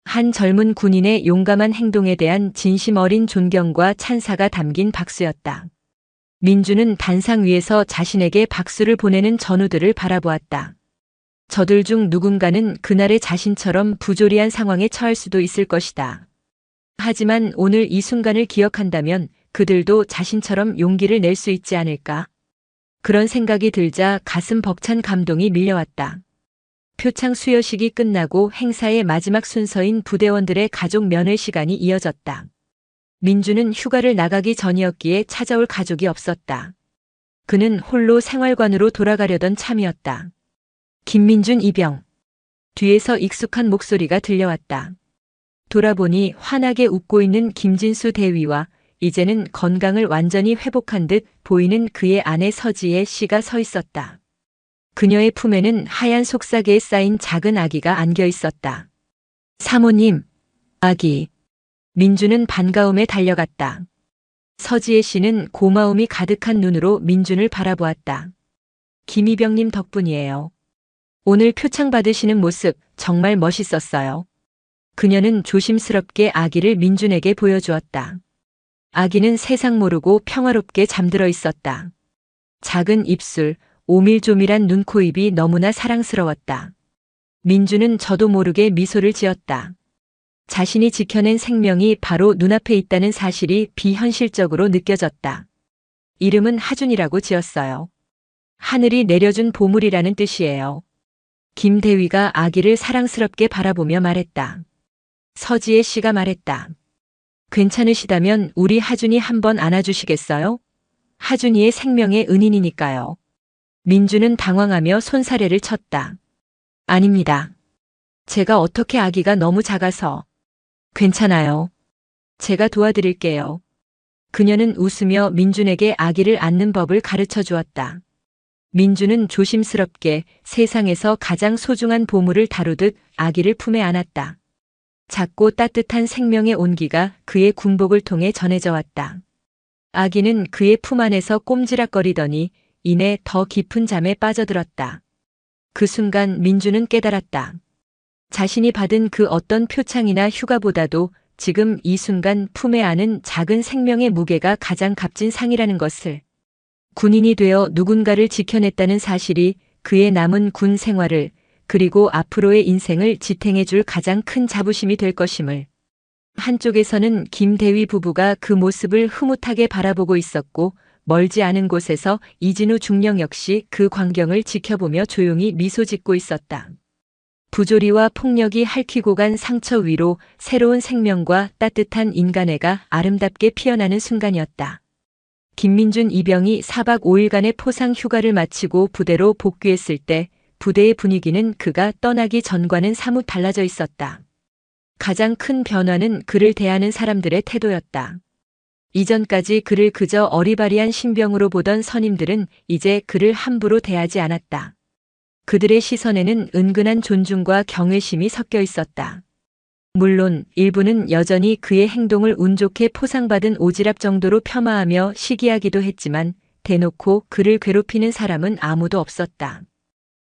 한 젊은 군인의 용감한 행동에 대한 진심 어린 존경과 찬사가 담긴 박수였다. 민준은 단상 위에서 자신에게 박수를 보내는 전우들을 바라보았다. 저들 중 누군가는 그날의 자신처럼 부조리한 상황에 처할 수도 있을 것이다. 하지만 오늘 이 순간을 기억한다면 그들도 자신처럼 용기를 낼 수 있지 않을까? 그런 생각이 들자 가슴 벅찬 감동이 밀려왔다. 표창 수여식이 끝나고 행사의 마지막 순서인 부대원들의 가족 면회 시간이 이어졌다. 민준은 휴가를 나가기 전이었기에 찾아올 가족이 없었다. 그는 홀로 생활관으로 돌아가려던 참이었다. 김민준 이병. 뒤에서 익숙한 목소리가 들려왔다. 돌아보니 환하게 웃고 있는 김진수 대위와 이제는 건강을 완전히 회복한 듯 보이는 그의 아내 서지혜 씨가 서 있었다. 그녀의 품에는 하얀 속삭이에 쌓인 작은 아기가 안겨 있었다. 사모님, 아기. 민준은 반가움에 달려갔다. 서지혜 씨는 고마움이 가득한 눈으로 민준을 바라보았다. 김이병님 덕분이에요. 오늘 표창 받으시는 모습 정말 멋있었어요. 그녀는 조심스럽게 아기를 민준에게 보여주었다. 아기는 세상 모르고 평화롭게 잠들어 있었다. 작은 입술, 오밀조밀한 눈, 코, 입이 너무나 사랑스러웠다. 민준은 저도 모르게 미소를 지었다. 자신이 지켜낸 생명이 바로 눈앞에 있다는 사실이 비현실적으로 느껴졌다. 이름은 하준이라고 지었어요. 하늘이 내려준 보물이라는 뜻이에요. 김 대위가 아기를 사랑스럽게 바라보며 말했다. 서지혜 씨가 말했다. 괜찮으시다면 우리 하준이 한번 안아주시겠어요? 하준이의 생명의 은인이니까요. 민준은 당황하며 손사래를 쳤다. 아닙니다. 제가 어떻게 아기가 너무 작아서. 괜찮아요. 제가 도와드릴게요. 그녀는 웃으며 민준에게 아기를 안는 법을 가르쳐 주었다. 민준은 조심스럽게 세상에서 가장 소중한 보물을 다루듯 아기를 품에 안았다. 작고 따뜻한 생명의 온기가 그의 군복을 통해 전해져 왔다. 아기는 그의 품 안에서 꼼지락거리더니 이내 더 깊은 잠에 빠져들었다. 그 순간 민준은 깨달았다. 자신이 받은 그 어떤 표창이나 휴가보다도 지금 이 순간 품에 안은 작은 생명의 무게가 가장 값진 상이라는 것을. 군인이 되어 누군가를 지켜냈다는 사실이 그의 남은 군 생활을 그리고 앞으로의 인생을 지탱해 줄 가장 큰 자부심이 될 것임을. 한쪽에서는 김대위 부부가 그 모습을 흐뭇하게 바라보고 있었고 멀지 않은 곳에서 이진우 중령 역시 그 광경을 지켜보며 조용히 미소 짓고 있었다. 부조리와 폭력이 핥히고 간 상처 위로 새로운 생명과 따뜻한 인간애가 아름답게 피어나는 순간이었다. 김민준 이병이 4박 5일간의 포상 휴가를 마치고 부대로 복귀했을 때 부대의 분위기는 그가 떠나기 전과는 사뭇 달라져 있었다. 가장 큰 변화는 그를 대하는 사람들의 태도였다. 이전까지 그를 그저 어리바리한 신병으로 보던 선임들은 이제 그를 함부로 대하지 않았다. 그들의 시선에는 은근한 존중과 경외심이 섞여 있었다. 물론 일부는 여전히 그의 행동을 운 좋게 포상받은 오지랖 정도로 폄하하며 시기하기도 했지만 대놓고 그를 괴롭히는 사람은 아무도 없었다.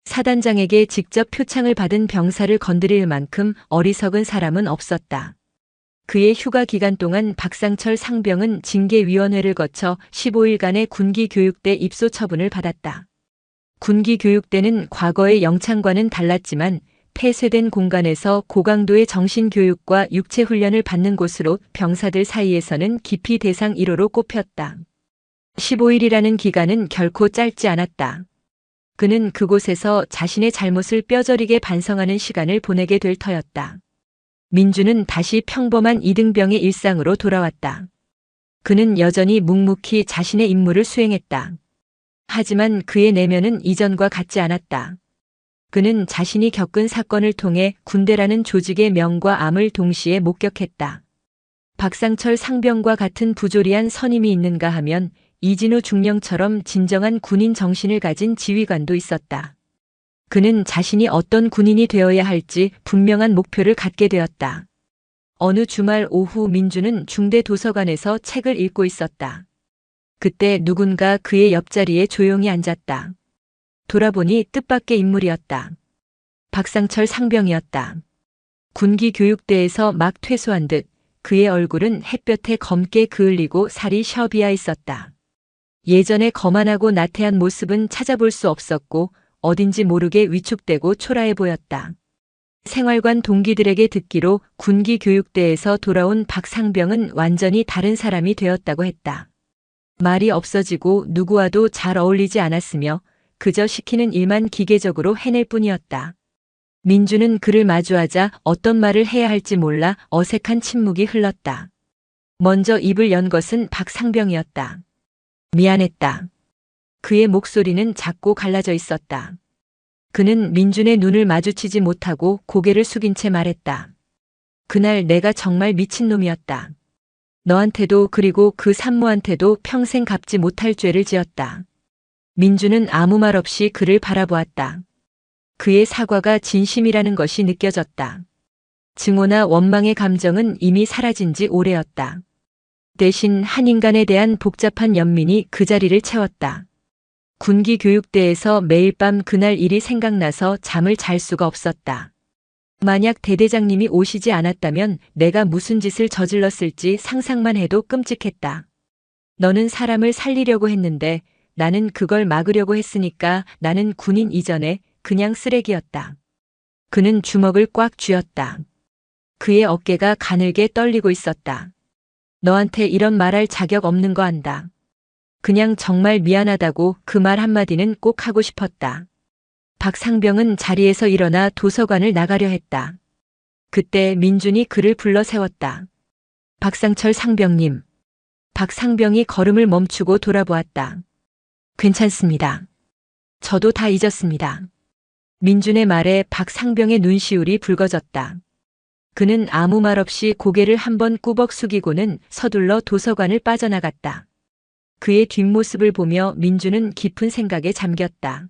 사단장에게 직접 표창을 받은 병사를 건드릴 만큼 어리석은 사람은 없었다. 그의 휴가 기간 동안 박상철 상병은 징계위원회를 거쳐 15일간의 군기교육대 입소 처분을 받았다. 군기교육대는 과거의 영창과는 달랐지만 폐쇄된 공간에서 고강도의 정신교육과 육체훈련을 받는 곳으로 병사들 사이에서는 깊이 대상 1호로 꼽혔다. 15일이라는 기간은 결코 짧지 않았다. 그는 그곳에서 자신의 잘못을 뼈저리게 반성하는 시간을 보내게 될 터였다. 민주는 다시 평범한 이등병의 일상으로 돌아왔다. 그는 여전히 묵묵히 자신의 임무를 수행했다. 하지만 그의 내면은 이전과 같지 않았다. 그는 자신이 겪은 사건을 통해 군대라는 조직의 명과 암을 동시에 목격했다. 박상철 상병과 같은 부조리한 선임이 있는가 하면 이진우 중령처럼 진정한 군인 정신을 가진 지휘관도 있었다. 그는 자신이 어떤 군인이 되어야 할지 분명한 목표를 갖게 되었다. 어느 주말 오후 민주는 중대 도서관에서 책을 읽고 있었다. 그때 누군가 그의 옆자리에 조용히 앉았다. 돌아보니 뜻밖의 인물이었다. 박상철 상병이었다. 군기 교육대에서 막 퇴소한 듯 그의 얼굴은 햇볕에 검게 그을리고 살이 셔비어 있었다. 예전에 거만하고 나태한 모습은 찾아볼 수 없었고 어딘지 모르게 위축되고 초라해 보였다. 생활관 동기들에게 듣기로 군기 교육대에서 돌아온 박 상병은 완전히 다른 사람이 되었다고 했다. 말이 없어지고 누구와도 잘 어울리지 않았으며 그저 시키는 일만 기계적으로 해낼 뿐이었다. 민주는 그를 마주하자 어떤 말을 해야 할지 몰라 어색한 침묵이 흘렀다. 먼저 입을 연 것은 박 상병이었다. 미안했다. 그의 목소리는 작고 갈라져 있었다. 그는 민준의 눈을 마주치지 못하고 고개를 숙인 채 말했다. 그날 내가 정말 미친놈이었다. 너한테도 그리고 그 산모한테도 평생 갚지 못할 죄를 지었다. 민주는 아무 말 없이 그를 바라보았다. 그의 사과가 진심이라는 것이 느껴졌다. 증오나 원망의 감정은 이미 사라진 지 오래였다. 대신 한 인간에 대한 복잡한 연민이 그 자리를 채웠다. 군기 교육대에서 매일 밤 그날 일이 생각나서 잠을 잘 수가 없었다. 만약 대대장님이 오시지 않았다면 내가 무슨 짓을 저질렀을지 상상만 해도 끔찍했다. 너는 사람을 살리려고 했는데 나는 그걸 막으려고 했으니까 나는 군인 이전에 그냥 쓰레기였다. 그는 주먹을 꽉 쥐었다. 그의 어깨가 가늘게 떨리고 있었다. 너한테 이런 말할 자격 없는 거 안다. 그냥 정말 미안하다고 그 말 한마디는 꼭 하고 싶었다. 박상병은 자리에서 일어나 도서관을 나가려 했다. 그때 민준이 그를 불러 세웠다. 박상철 상병님. 박상병이 걸음을 멈추고 돌아보았다. 괜찮습니다. 저도 다 잊었습니다. 민준의 말에 박상병의 눈시울이 붉어졌다. 그는 아무 말 없이 고개를 한번 꾸벅 숙이고는 서둘러 도서관을 빠져나갔다. 그의 뒷모습을 보며 민준은 깊은 생각에 잠겼다.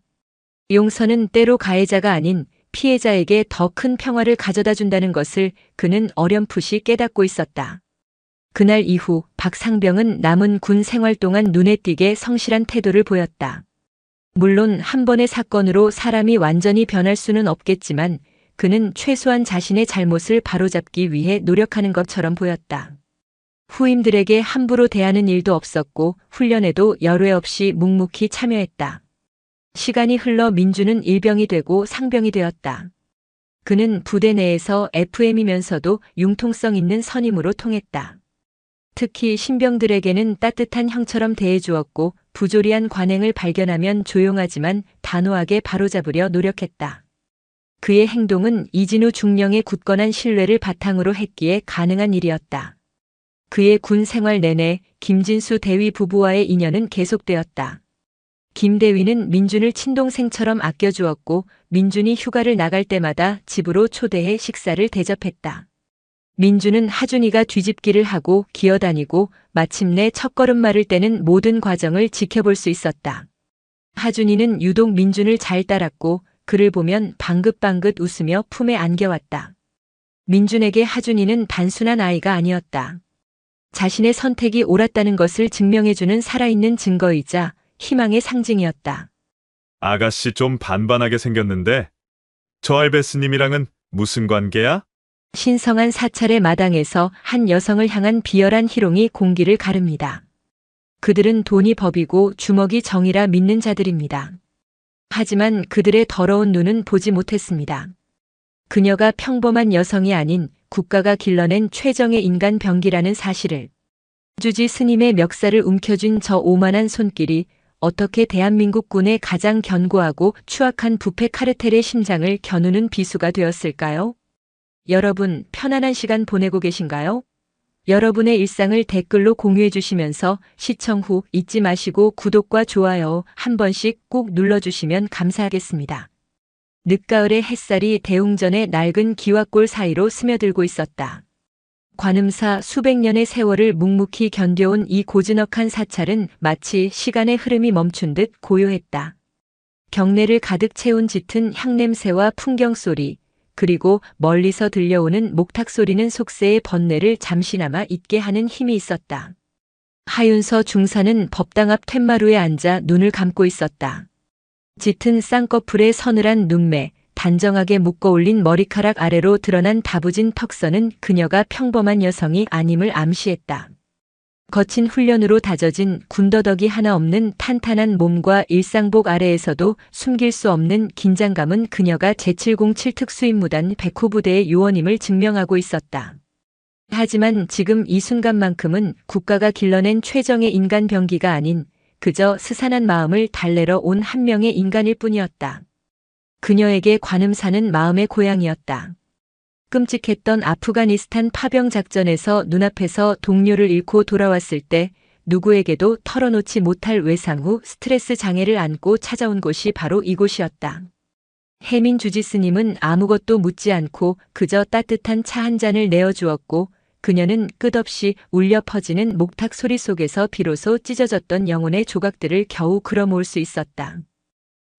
용서는 때로 가해자가 아닌 피해자에게 더 큰 평화를 가져다 준다는 것을 그는 어렴풋이 깨닫고 있었다. 그날 이후 박상병은 남은 군 생활 동안 눈에 띄게 성실한 태도를 보였다. 물론 한 번의 사건으로 사람이 완전히 변할 수는 없겠지만 그는 최소한 자신의 잘못을 바로잡기 위해 노력하는 것처럼 보였다. 후임들에게 함부로 대하는 일도 없었고 훈련에도 열외 없이 묵묵히 참여했다. 시간이 흘러 민준은 일병이 되고 상병이 되었다. 그는 부대 내에서 FM이면서도 융통성 있는 선임으로 통했다. 특히 신병들에게는 따뜻한 형처럼 대해주었고 부조리한 관행을 발견하면 조용하지만 단호하게 바로잡으려 노력했다. 그의 행동은 이진우 중령의 굳건한 신뢰를 바탕으로 했기에 가능한 일이었다. 그의 군 생활 내내 김진수 대위 부부와의 인연은 계속되었다. 김 대위는 민준을 친동생처럼 아껴주었고 민준이 휴가를 나갈 때마다 집으로 초대해 식사를 대접했다. 민준은 하준이가 뒤집기를 하고 기어다니고 마침내 첫걸음말을 떼는 모든 과정을 지켜볼 수 있었다. 하준이는 유독 민준을 잘 따랐고 그를 보면 방긋방긋 웃으며 품에 안겨왔다. 민준에게 하준이는 단순한 아이가 아니었다. 자신의 선택이 옳았다는 것을 증명해주는 살아있는 증거이자 희망의 상징이었다. 아가씨 좀 반반하게 생겼는데 저 알베스님이랑은 무슨 관계야? 신성한 사찰의 마당에서 한 여성을 향한 비열한 희롱이 공기를 가릅니다. 그들은 돈이 법이고 주먹이 정이라 믿는 자들입니다. 하지만 그들의 더러운 눈은 보지 못했습니다. 그녀가 평범한 여성이 아닌 국가가 길러낸 최정의 인간 병기라는 사실을. 주지 스님의 멱살을 움켜쥔 저 오만한 손길이 어떻게 대한민국 군의 가장 견고하고 추악한 부패 카르텔의 심장을 겨누는 비수가 되었을까요? 여러분, 편안한 시간 보내고 계신가요? 여러분의 일상을 댓글로 공유해 주시면서 시청 후 잊지 마시고 구독과 좋아요 한 번씩 꼭 눌러주시면 감사하겠습니다. 늦가을의 햇살이 대웅전의 낡은 기와골 사이로 스며들고 있었다. 관음사 수백 년의 세월을 묵묵히 견뎌온 이 고즈넉한 사찰은 마치 시간의 흐름이 멈춘 듯 고요했다. 경내를 가득 채운 짙은 향냄새와 풍경소리, 그리고 멀리서 들려오는 목탁 소리는 속세의 번뇌를 잠시나마 잊게 하는 힘이 있었다. 하윤서 중사는 법당 앞 툇마루에 앉아 눈을 감고 있었다. 짙은 쌍꺼풀의 서늘한 눈매, 단정하게 묶어 올린 머리카락 아래로 드러난 다부진 턱선은 그녀가 평범한 여성이 아님을 암시했다. 거친 훈련으로 다져진 군더더기 하나 없는 탄탄한 몸과 일상복 아래에서도 숨길 수 없는 긴장감은 그녀가 제707 특수임무단 백호부대의 요원임을 증명하고 있었다. 하지만 지금 이 순간만큼은 국가가 길러낸 최정의 인간 병기가 아닌 그저 스산한 마음을 달래러 온 한 명의 인간일 뿐이었다. 그녀에게 관음사는 마음의 고향이었다. 끔찍했던 아프가니스탄 파병 작전에서 눈앞에서 동료를 잃고 돌아왔을 때 누구에게도 털어놓지 못할 외상 후 스트레스 장애를 안고 찾아온 곳이 바로 이곳이었다. 해민 주지스님은 아무것도 묻지 않고 그저 따뜻한 차 한 잔을 내어주었고 그녀는 끝없이 울려 퍼지는 목탁 소리 속에서 비로소 찢어졌던 영혼의 조각들을 겨우 끌어모을 수 있었다.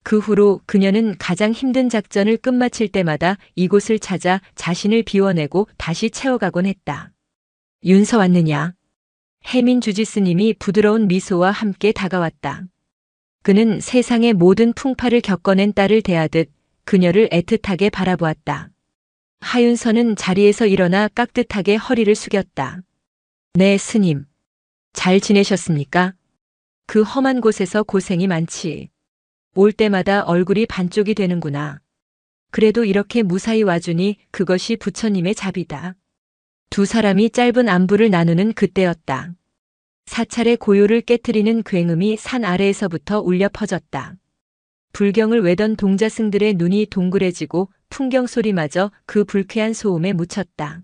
그 후로 그녀는 가장 힘든 작전을 끝마칠 때마다 이곳을 찾아 자신을 비워내고 다시 채워가곤 했다. 윤서 왔느냐? 해민 주지스님이 부드러운 미소와 함께 다가왔다. 그는 세상의 모든 풍파를 겪어낸 딸을 대하듯 그녀를 애틋하게 바라보았다. 하윤서는 자리에서 일어나 깍듯하게 허리를 숙였다. 네, 스님. 잘 지내셨습니까? 그 험한 곳에서 고생이 많지. 올 때마다 얼굴이 반쪽이 되는구나. 그래도 이렇게 무사히 와주니 그것이 부처님의 자비다. 두 사람이 짧은 안부를 나누는 그때였다. 사찰의 고요를 깨트리는 굉음이 산 아래에서부터 울려 퍼졌다. 불경을 외던 동자승들의 눈이 동그래지고 풍경 소리마저 그 불쾌한 소음에 묻혔다.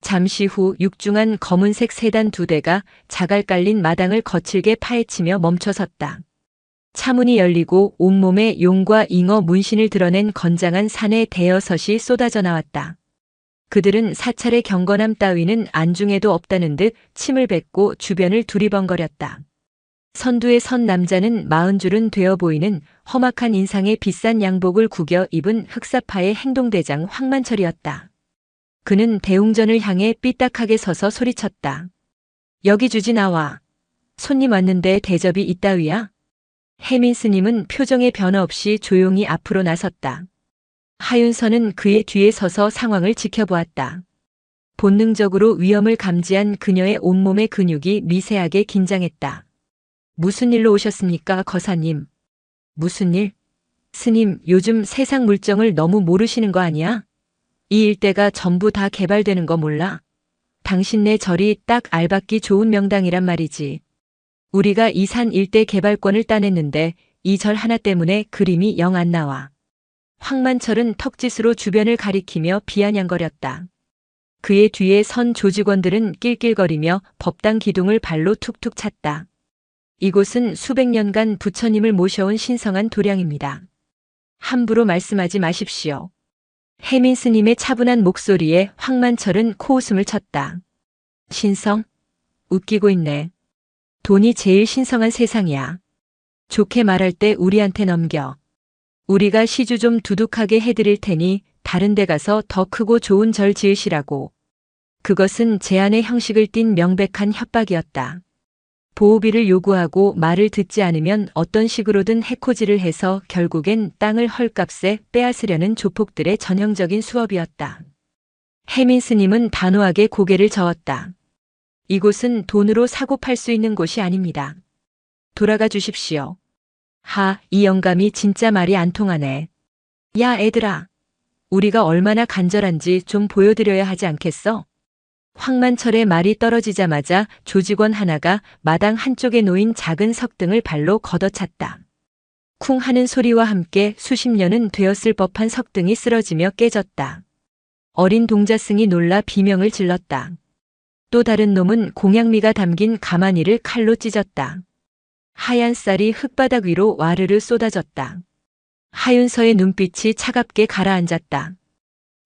잠시 후 육중한 검은색 세단 두 대가 자갈 깔린 마당을 거칠게 파헤치며 멈춰섰다. 차문이 열리고 온몸에 용과 잉어 문신을 드러낸 건장한 사내 대여섯이 쏟아져 나왔다. 그들은 사찰의 경건함 따위는 안중에도 없다는 듯 침을 뱉고 주변을 두리번거렸다. 선두에 선 남자는 40줄은 되어 보이는 험악한 인상의 비싼 양복을 구겨 입은 흑사파의 행동대장 황만철이었다. 그는 대웅전을 향해 삐딱하게 서서 소리쳤다. 여기 주지 나와. 손님 왔는데 대접이 이따위야? 해민 스님은 표정의 변화 없이 조용히 앞으로 나섰다. 하윤서는 그의 뒤에 서서 상황을 지켜보았다. 본능적으로 위험을 감지한 그녀의 온몸의 근육이 미세하게 긴장했다. 무슨 일로 오셨습니까, 거사님? 무슨 일? 스님, 요즘 세상 물정을 너무 모르시는 거 아니야? 이 일대가 전부 다 개발되는 거 몰라? 당신네 절이 딱 알받기 좋은 명당이란 말이지. 우리가 이 산 일대 개발권을 따냈는데 이 절 하나 때문에 그림이 영 안 나와. 황만철은 턱짓으로 주변을 가리키며 비아냥거렸다. 그의 뒤에 선 조직원들은 낄낄거리며 법당 기둥을 발로 툭툭 찼다. 이곳은 수백 년간 부처님을 모셔온 신성한 도량입니다. 함부로 말씀하지 마십시오. 해민 스님의 차분한 목소리에 황만철은 코웃음을 쳤다. 신성? 웃기고 있네. 돈이 제일 신성한 세상이야. 좋게 말할 때 우리한테 넘겨. 우리가 시주 좀 두둑하게 해드릴 테니 다른 데 가서 더 크고 좋은 절 지으시라고. 그것은 제안의 형식을 띤 명백한 협박이었다. 보호비를 요구하고 말을 듣지 않으면 어떤 식으로든 해코지를 해서 결국엔 땅을 헐값에 빼앗으려는 조폭들의 전형적인 수업이었다. 해민 스님은 단호하게 고개를 저었다. 이곳은 돈으로 사고 팔 수 있는 곳이 아닙니다. 돌아가 주십시오. 이 영감이 진짜 말이 안 통하네. 야, 애들아. 우리가 얼마나 간절한지 좀 보여드려야 하지 않겠어? 황만철의 말이 떨어지자마자 조직원 하나가 마당 한쪽에 놓인 작은 석등을 발로 걷어찼다. 쿵 하는 소리와 함께 수십 년은 되었을 법한 석등이 쓰러지며 깨졌다. 어린 동자승이 놀라 비명을 질렀다. 또 다른 놈은 공양미가 담긴 가마니를 칼로 찢었다. 하얀 쌀이 흙바닥 위로 와르르 쏟아졌다. 하윤서의 눈빛이 차갑게 가라앉았다.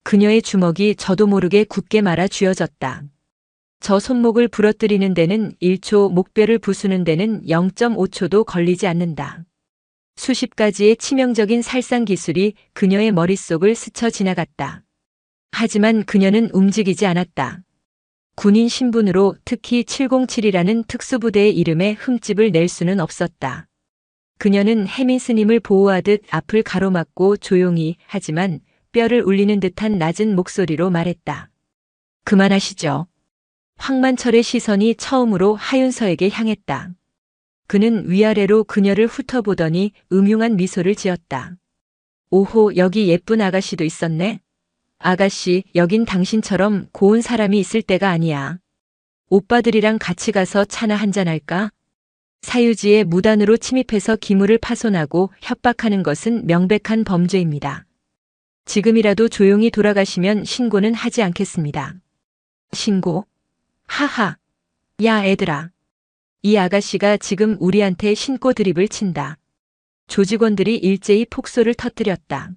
그녀의 주먹이 저도 모르게 굳게 말아 쥐어졌다. 저 손목을 부러뜨리는 데는 1초, 목뼈를 부수는 데는 0.5초도 걸리지 않는다. 수십 가지의 치명적인 살상 기술이 그녀의 머릿속을 스쳐 지나갔다. 하지만 그녀는 움직이지 않았다. 군인 신분으로 특히 707이라는 특수부대의 이름에 흠집을 낼 수는 없었다. 그녀는 해민 스님을 보호하듯 앞을 가로막고 조용히 하지만 뼈를 울리는 듯한 낮은 목소리로 말했다. 그만하시죠. 황만철의 시선이 처음으로 하윤서에게 향했다. 그는 위아래로 그녀를 훑어보더니 음흉한 미소를 지었다. 오호, 여기 예쁜 아가씨도 있었네. 아가씨, 여긴 당신처럼 고운 사람이 있을 때가 아니야. 오빠들이랑 같이 가서 차나 한잔할까? 사유지에 무단으로 침입해서 기물을 파손하고 협박하는 것은 명백한 범죄입니다. 지금이라도 조용히 돌아가시면 신고는 하지 않겠습니다. 신고? 하하. 야, 애들아. 이 아가씨가 지금 우리한테 신고 드립을 친다. 조직원들이 일제히 폭소를 터뜨렸다.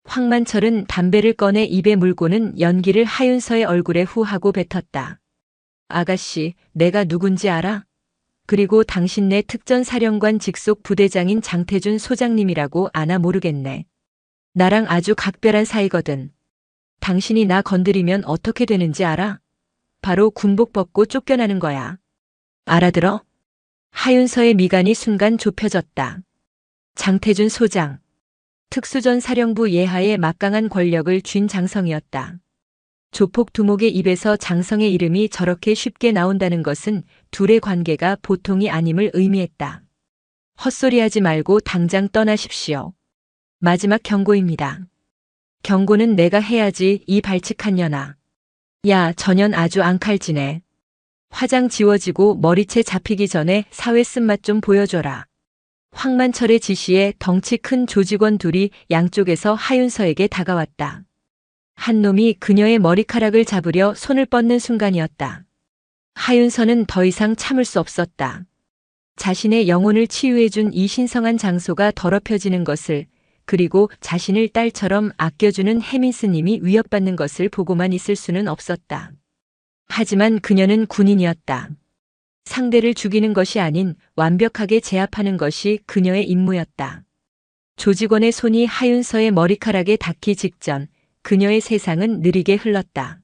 황만철은 담배를 꺼내 입에 물고는 연기를 하윤서의 얼굴에 후하고 뱉었다. 아가씨, 내가 누군지 알아? 그리고 당신네 특전사령관 직속 부대장인 장태준 소장님이라고 아나 모르겠네. 나랑 아주 각별한 사이거든. 당신이 나 건드리면 어떻게 되는지 알아? 바로 군복 벗고 쫓겨나는 거야. 알아들어? 하윤서의 미간이 순간 좁혀졌다. 장태준 소장. 특수전 사령부 예하의 막강한 권력을 쥔 장성이었다. 조폭 두목의 입에서 장성의 이름이 저렇게 쉽게 나온다는 것은 둘의 관계가 보통이 아님을 의미했다. 헛소리하지 말고 당장 떠나십시오. 마지막 경고입니다. 경고는 내가 해야지, 이 발칙한 년아. 야, 저년 아주 앙칼지네. 화장 지워지고 머리채 잡히기 전에 사회 쓴맛 좀 보여줘라. 황만철의 지시에 덩치 큰 조직원 둘이 양쪽에서 하윤서에게 다가왔다. 한 놈이 그녀의 머리카락을 잡으려 손을 뻗는 순간이었다. 하윤서는 더 이상 참을 수 없었다. 자신의 영혼을 치유해준 이 신성한 장소가 더럽혀지는 것을, 그리고 자신을 딸처럼 아껴주는 해민스님이 위협받는 것을 보고만 있을 수는 없었다. 하지만 그녀는 군인이었다. 상대를 죽이는 것이 아닌 완벽하게 제압하는 것이 그녀의 임무였다. 조직원의 손이 하윤서의 머리카락에 닿기 직전 그녀의 세상은 느리게 흘렀다.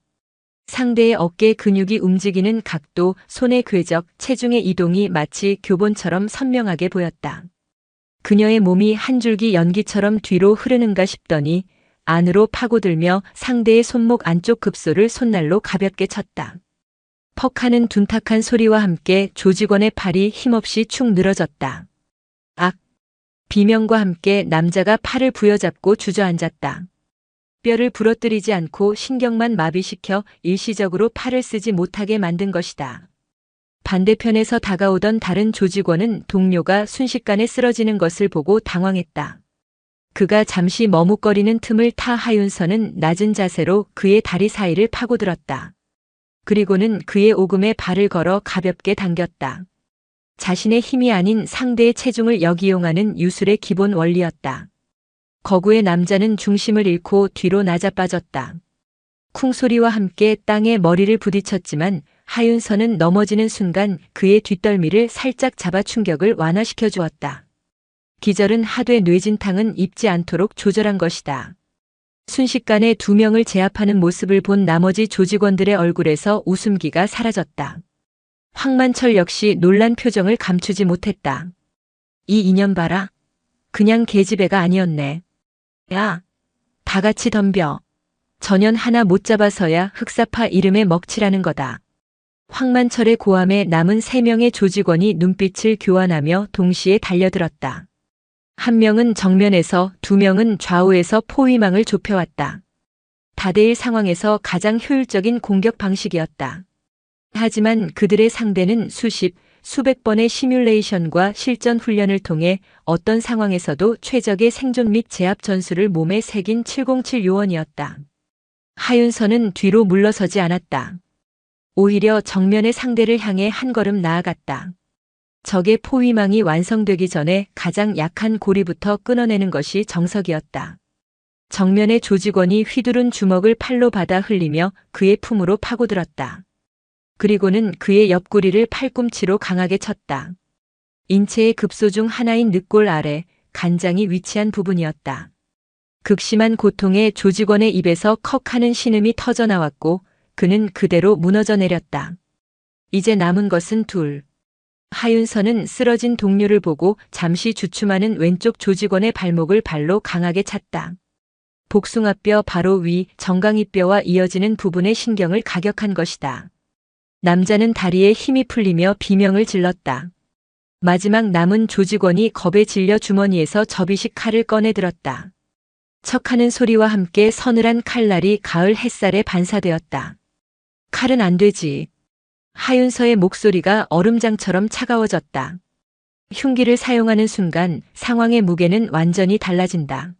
상대의 어깨 근육이 움직이는 각도, 손의 궤적, 체중의 이동이 마치 교본처럼 선명하게 보였다. 그녀의 몸이 한 줄기 연기처럼 뒤로 흐르는가 싶더니 안으로 파고들며 상대의 손목 안쪽 급소를 손날로 가볍게 쳤다. 퍽 하는 둔탁한 소리와 함께 조직원의 팔이 힘없이 축 늘어졌다. 악! 비명과 함께 남자가 팔을 부여잡고 주저앉았다. 뼈를 부러뜨리지 않고 신경만 마비시켜 일시적으로 팔을 쓰지 못하게 만든 것이다. 반대편에서 다가오던 다른 조직원은 동료가 순식간에 쓰러지는 것을 보고 당황했다. 그가 잠시 머뭇거리는 틈을 타 하윤서는 낮은 자세로 그의 다리 사이를 파고들었다. 그리고는 그의 오금에 발을 걸어 가볍게 당겼다. 자신의 힘이 아닌 상대의 체중을 역이용하는 유술의 기본 원리였다. 거구의 남자는 중심을 잃고 뒤로 낮아빠졌다. 쿵 소리와 함께 땅에 머리를 부딪혔지만 하윤서는 넘어지는 순간 그의 뒷덜미를 살짝 잡아 충격을 완화시켜 주었다. 기절은 하되 뇌진탕은 입지 않도록 조절한 것이다. 순식간에 두 명을 제압하는 모습을 본 나머지 조직원들의 얼굴에서 웃음기가 사라졌다. 황만철 역시 놀란 표정을 감추지 못했다. 이 인연 봐라. 그냥 계집애가 아니었네. 야, 다 같이 덤벼. 전연 하나 못 잡아서야 흑사파 이름에 먹칠하는 거다. 황만철의 고함에 남은 3명의 조직원이 눈빛을 교환하며 동시에 달려들었다. 한 명은 정면에서, 2명은 좌우에서 포위망을 좁혀왔다. 다대일 상황에서 가장 효율적인 공격 방식이었다. 하지만 그들의 상대는 수백 번의 시뮬레이션과 실전 훈련을 통해 어떤 상황에서도 최적의 생존 및 제압 전술을 몸에 새긴 707 요원이었다. 하윤서는 뒤로 물러서지 않았다. 오히려 정면의 상대를 향해 한 걸음 나아갔다. 적의 포위망이 완성되기 전에 가장 약한 고리부터 끊어내는 것이 정석이었다. 정면의 조직원이 휘두른 주먹을 팔로 받아 흘리며 그의 품으로 파고들었다. 그리고는 그의 옆구리를 팔꿈치로 강하게 쳤다. 인체의 급소 중 하나인 늑골 아래 간장이 위치한 부분이었다. 극심한 고통에 조직원의 입에서 컥 하는 신음이 터져 나왔고 그는 그대로 무너져 내렸다. 이제 남은 것은 둘. 하윤서는 쓰러진 동료를 보고 잠시 주춤하는 왼쪽 조직원의 발목을 발로 강하게 찼다. 복숭아뼈 바로 위 정강이뼈와 이어지는 부분의 신경을 가격한 것이다. 남자는 다리에 힘이 풀리며 비명을 질렀다. 마지막 남은 조직원이 겁에 질려 주머니에서 접이식 칼을 꺼내 들었다. 척하는 소리와 함께 서늘한 칼날이 가을 햇살에 반사되었다. 칼은 안 되지. 하윤서의 목소리가 얼음장처럼 차가워졌다. 흉기를 사용하는 순간 상황의 무게는 완전히 달라진다.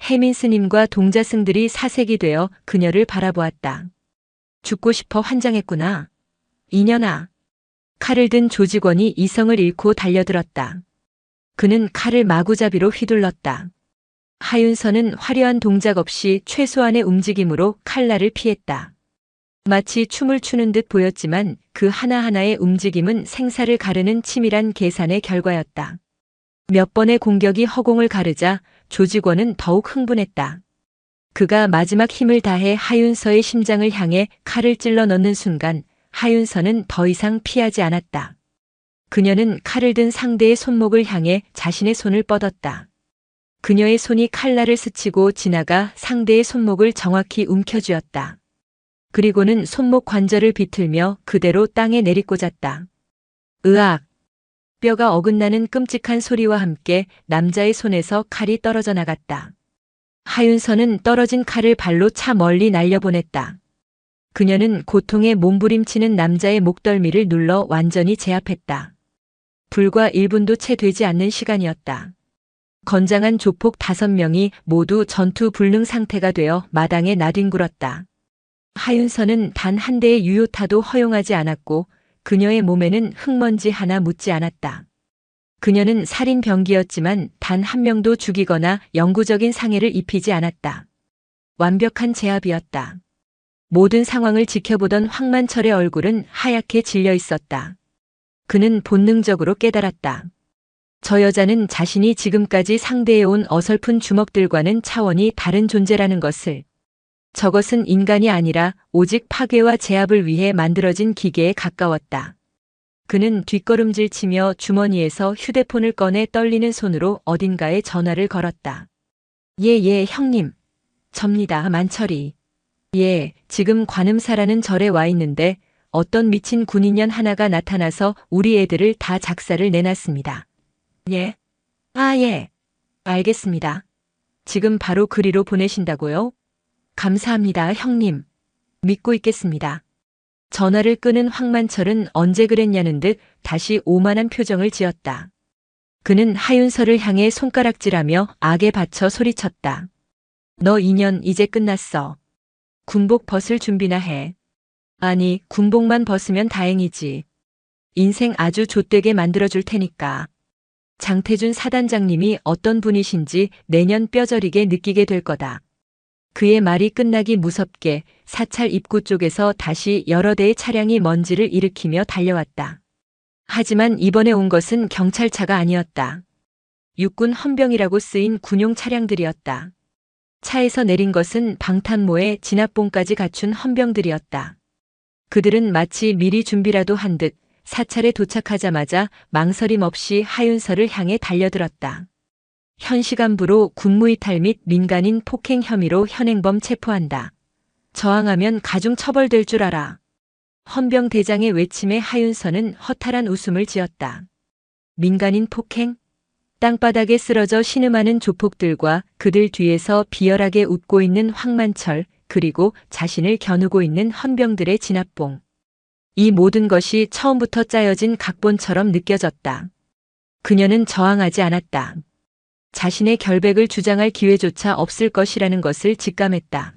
해민스님과 동자승들이 사색이 되어 그녀를 바라보았다. 죽고 싶어 환장했구나. 이년아. 칼을 든 조직원이 이성을 잃고 달려들었다. 그는 칼을 마구잡이로 휘둘렀다. 하윤서는 화려한 동작 없이 최소한의 움직임으로 칼날을 피했다. 마치 춤을 추는 듯 보였지만 그 하나하나의 움직임은 생사를 가르는 치밀한 계산의 결과였다. 몇 번의 공격이 허공을 가르자 조직원은 더욱 흥분했다. 그가 마지막 힘을 다해 하윤서의 심장을 향해 칼을 찔러 넣는 순간 하윤서는 더 이상 피하지 않았다. 그녀는 칼을 든 상대의 손목을 향해 자신의 손을 뻗었다. 그녀의 손이 칼날을 스치고 지나가 상대의 손목을 정확히 움켜쥐었다. 그리고는 손목 관절을 비틀며 그대로 땅에 내리꽂았다. 으악! 뼈가 어긋나는 끔찍한 소리와 함께 남자의 손에서 칼이 떨어져 나갔다. 하윤서는 떨어진 칼을 발로 차 멀리 날려보냈다. 그녀는 고통에 몸부림치는 남자의 목덜미를 눌러 완전히 제압했다. 불과 1분도 채 되지 않는 시간이었다. 건장한 조폭 5명이 모두 전투 불능 상태가 되어 마당에 나뒹굴었다. 하윤서는 단 한 대의 유효타도 허용하지 않았고 그녀의 몸에는 흙먼지 하나 묻지 않았다. 그녀는 살인 병기였지만 단 한 명도 죽이거나 영구적인 상해를 입히지 않았다. 완벽한 제압이었다. 모든 상황을 지켜보던 황만철의 얼굴은 하얗게 질려 있었다. 그는 본능적으로 깨달았다. 저 여자는 자신이 지금까지 상대해온 어설픈 주먹들과는 차원이 다른 존재라는 것을. 저것은 인간이 아니라 오직 파괴와 제압을 위해 만들어진 기계에 가까웠다. 그는 뒷걸음질 치며 주머니에서 휴대폰을 꺼내 떨리는 손으로 어딘가에 전화를 걸었다. 예, 형님. 접니다, 만철이. 예, 지금 관음사라는 절에 와 있는데 어떤 미친 군인년 하나가 나타나서 우리 애들을 다 작사를 내놨습니다. 예? 예. 알겠습니다. 지금 바로 그리로 보내신다고요? 감사합니다, 형님. 믿고 있겠습니다. 전화를 끄는 황만철은 언제 그랬냐는 듯 다시 오만한 표정을 지었다. 그는 하윤서를 향해 손가락질하며 악에 받쳐 소리쳤다. 너 2년 이제 끝났어. 군복 벗을 준비나 해. 아니, 군복만 벗으면 다행이지. 인생 아주 좆되게 만들어줄 테니까. 장태준 사단장님이 어떤 분이신지 내년 뼈저리게 느끼게 될 거다. 그의 말이 끝나기 무섭게 사찰 입구 쪽에서 다시 여러 대의 차량이 먼지를 일으키며 달려왔다. 하지만 이번에 온 것은 경찰차가 아니었다. 육군 헌병이라고 쓰인 군용 차량들이었다. 차에서 내린 것은 방탄모에 진압봉까지 갖춘 헌병들이었다. 그들은 마치 미리 준비라도 한 듯 사찰에 도착하자마자 망설임 없이 하윤서를 향해 달려들었다. 현시간부로 군무이탈 및 민간인 폭행 혐의로 현행범 체포한다. 저항하면 가중 처벌될 줄 알아. 헌병 대장의 외침에 하윤서는 허탈한 웃음을 지었다. 민간인 폭행? 땅바닥에 쓰러져 신음하는 조폭들과 그들 뒤에서 비열하게 웃고 있는 황만철, 그리고 자신을 겨누고 있는 헌병들의 진압봉. 이 모든 것이 처음부터 짜여진 각본처럼 느껴졌다. 그녀는 저항하지 않았다. 자신의 결백을 주장할 기회조차 없을 것이라는 것을 직감했다.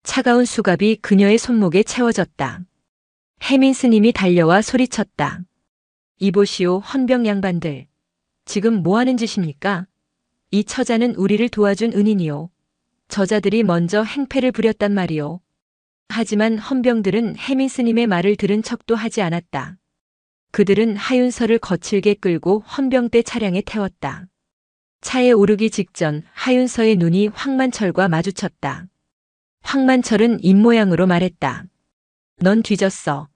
차가운 수갑이 그녀의 손목에 채워졌다. 해민 스님이 달려와 소리쳤다. 이보시오, 헌병 양반들. 지금 뭐 하는 짓입니까? 이 처자는 우리를 도와준 은인이요. 저자들이 먼저 행패를 부렸단 말이오. 하지만 헌병들은 해민 스님의 말을 들은 척도 하지 않았다. 그들은 하윤서를 거칠게 끌고 헌병대 차량에 태웠다. 차에 오르기 직전 하윤서의 눈이 황만철과 마주쳤다. 황만철은 입모양으로 말했다. 넌 뒤졌어.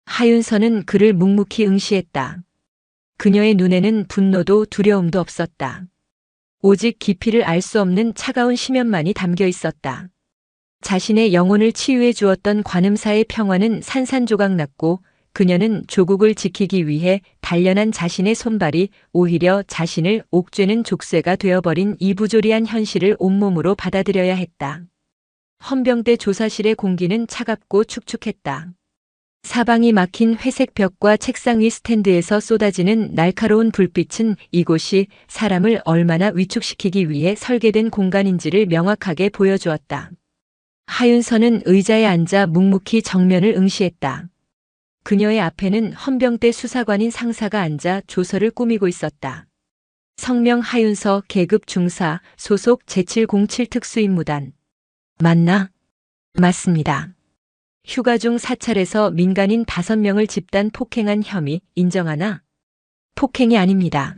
하윤서는 그를 묵묵히 응시했다. 그녀의 눈에는 분노도 두려움도 없었다. 오직 깊이를 알 수 없는 차가운 심연만이 담겨 있었다. 자신의 영혼을 치유해 주었던 관음사의 평화는 산산조각 났고 그녀는 조국을 지키기 위해 단련한 자신의 손발이 오히려 자신을 옥죄는 족쇄가 되어버린 이부조리한 현실을 온몸으로 받아들여야 했다. 헌병대 조사실의 공기는 차갑고 축축했다. 사방이 막힌 회색 벽과 책상 위 스탠드에서 쏟아지는 날카로운 불빛은 이곳이 사람을 얼마나 위축시키기 위해 설계된 공간인지를 명확하게 보여주었다. 하윤서는 의자에 앉아 묵묵히 정면을 응시했다. 그녀의 앞에는 헌병대 수사관인 상사가 앉아 조서를 꾸미고 있었다. 성명 하윤서 계급 중사 소속 제707 특수임무단. 맞나? 맞습니다. 휴가 중 사찰에서 민간인 5명을 집단 폭행한 혐의 인정하나? 폭행이 아닙니다.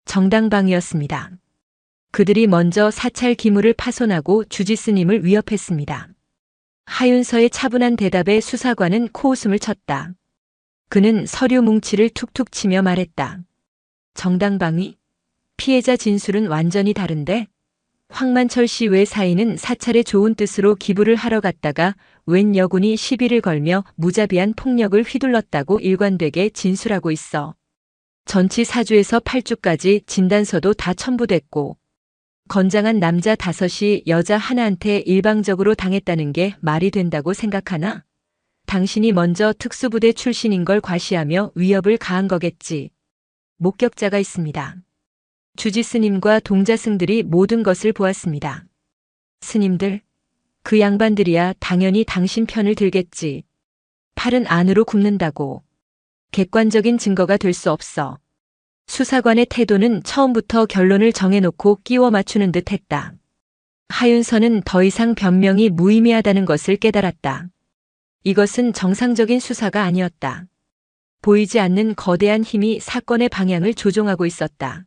정당방위였습니다. 그들이 먼저 사찰 기물을 파손하고 주지스님을 위협했습니다. 하윤서의 차분한 대답에 수사관은 코웃음을 쳤다. 그는 서류 뭉치를 툭툭 치며 말했다. 정당방위? 피해자 진술은 완전히 다른데? 황만철 씨 외 사인은 사찰의 좋은 뜻으로 기부를 하러 갔다가 웬 여군이 시비를 걸며 무자비한 폭력을 휘둘렀다고 일관되게 진술하고 있어. 전치 4주에서 8주까지 진단서도 다 첨부됐고 건장한 남자 5이 여자 하나한테 일방적으로 당했다는 게 말이 된다고 생각하나? 당신이 먼저 특수부대 출신인 걸 과시하며 위협을 가한 거겠지. 목격자가 있습니다. 주지 스님과 동자 승들이 모든 것을 보았습니다. 스님들, 그 양반들이야 당연히 당신 편을 들겠지. 팔은 안으로 굽는다고. 객관적인 증거가 될 수 없어. 수사관의 태도는 처음부터 결론을 정해놓고 끼워 맞추는 듯 했다. 하윤서는 더 이상 변명이 무의미하다는 것을 깨달았다. 이것은 정상적인 수사가 아니었다. 보이지 않는 거대한 힘이 사건의 방향을 조종하고 있었다.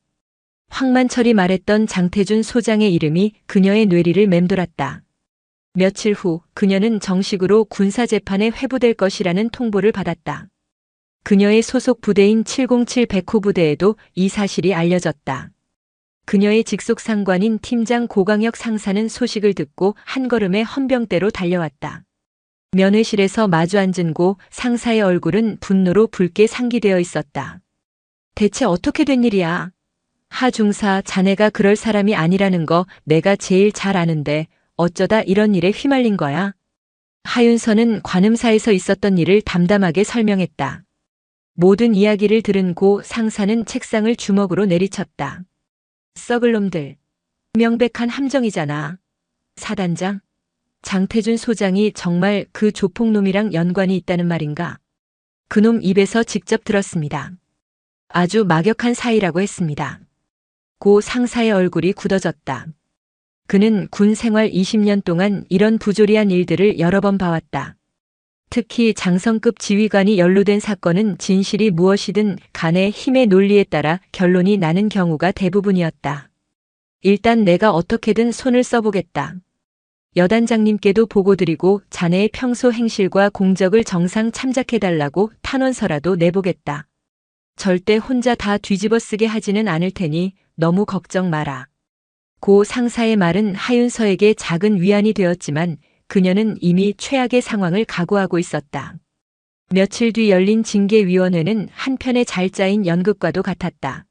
황만철이 말했던 장태준 소장의 이름이 그녀의 뇌리를 맴돌았다. 며칠 후 그녀는 정식으로 군사재판에 회부될 것이라는 통보를 받았다. 그녀의 소속 부대인 707 백호 부대에도 이 사실이 알려졌다. 그녀의 직속 상관인 팀장 고강혁 상사는 소식을 듣고 한 걸음에 헌병대로 달려왔다. 면회실에서 마주 앉은 고 상사의 얼굴은 분노로 붉게 상기되어 있었다. 대체 어떻게 된 일이야? 하 중사, 자네가 그럴 사람이 아니라는 거 내가 제일 잘 아는데 어쩌다 이런 일에 휘말린 거야? 하윤서는 관음사에서 있었던 일을 담담하게 설명했다. 모든 이야기를 들은 고 상사는 책상을 주먹으로 내리쳤다. 썩을 놈들. 명백한 함정이잖아. 사단장? 장태준 소장이 정말 그 조폭놈이랑 연관이 있다는 말인가? 그놈 입에서 직접 들었습니다. 아주 막역한 사이라고 했습니다. 고 상사의 얼굴이 굳어졌다. 그는 군 생활 20년 동안 이런 부조리한 일들을 여러 번 봐왔다. 특히 장성급 지휘관이 연루된 사건은 진실이 무엇이든 간의 힘의 논리에 따라 결론이 나는 경우가 대부분이었다. 일단 내가 어떻게든 손을 써보겠다. 여단장님께도 보고드리고 자네의 평소 행실과 공적을 정상 참작해달라고 탄원서라도 내보겠다. 절대 혼자 다 뒤집어 쓰게 하지는 않을 테니 너무 걱정 마라. 고 상사의 말은 하윤서에게 작은 위안이 되었지만 그녀는 이미 최악의 상황을 각오하고 있었다. 며칠 뒤 열린 징계위원회는 한편의 잘 짜인 연극과도 같았다.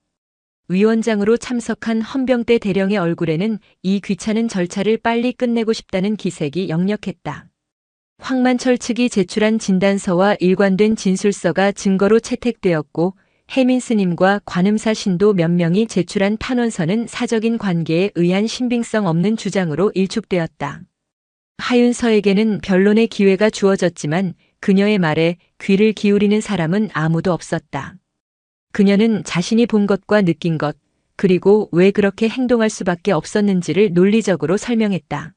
위원장으로 참석한 헌병대 대령의 얼굴에는 이 귀찮은 절차를 빨리 끝내고 싶다는 기색이 역력했다. 황만철 측이 제출한 진단서와 일관된 진술서가 증거로 채택되었고 해민 스님과 관음사 신도 몇 명이 제출한 탄원서는 사적인 관계에 의한 신빙성 없는 주장으로 일축되었다. 하윤서에게는 변론의 기회가 주어졌지만 그녀의 말에 귀를 기울이는 사람은 아무도 없었다. 그녀는 자신이 본 것과 느낀 것, 그리고 왜 그렇게 행동할 수밖에 없었는지를 논리적으로 설명했다.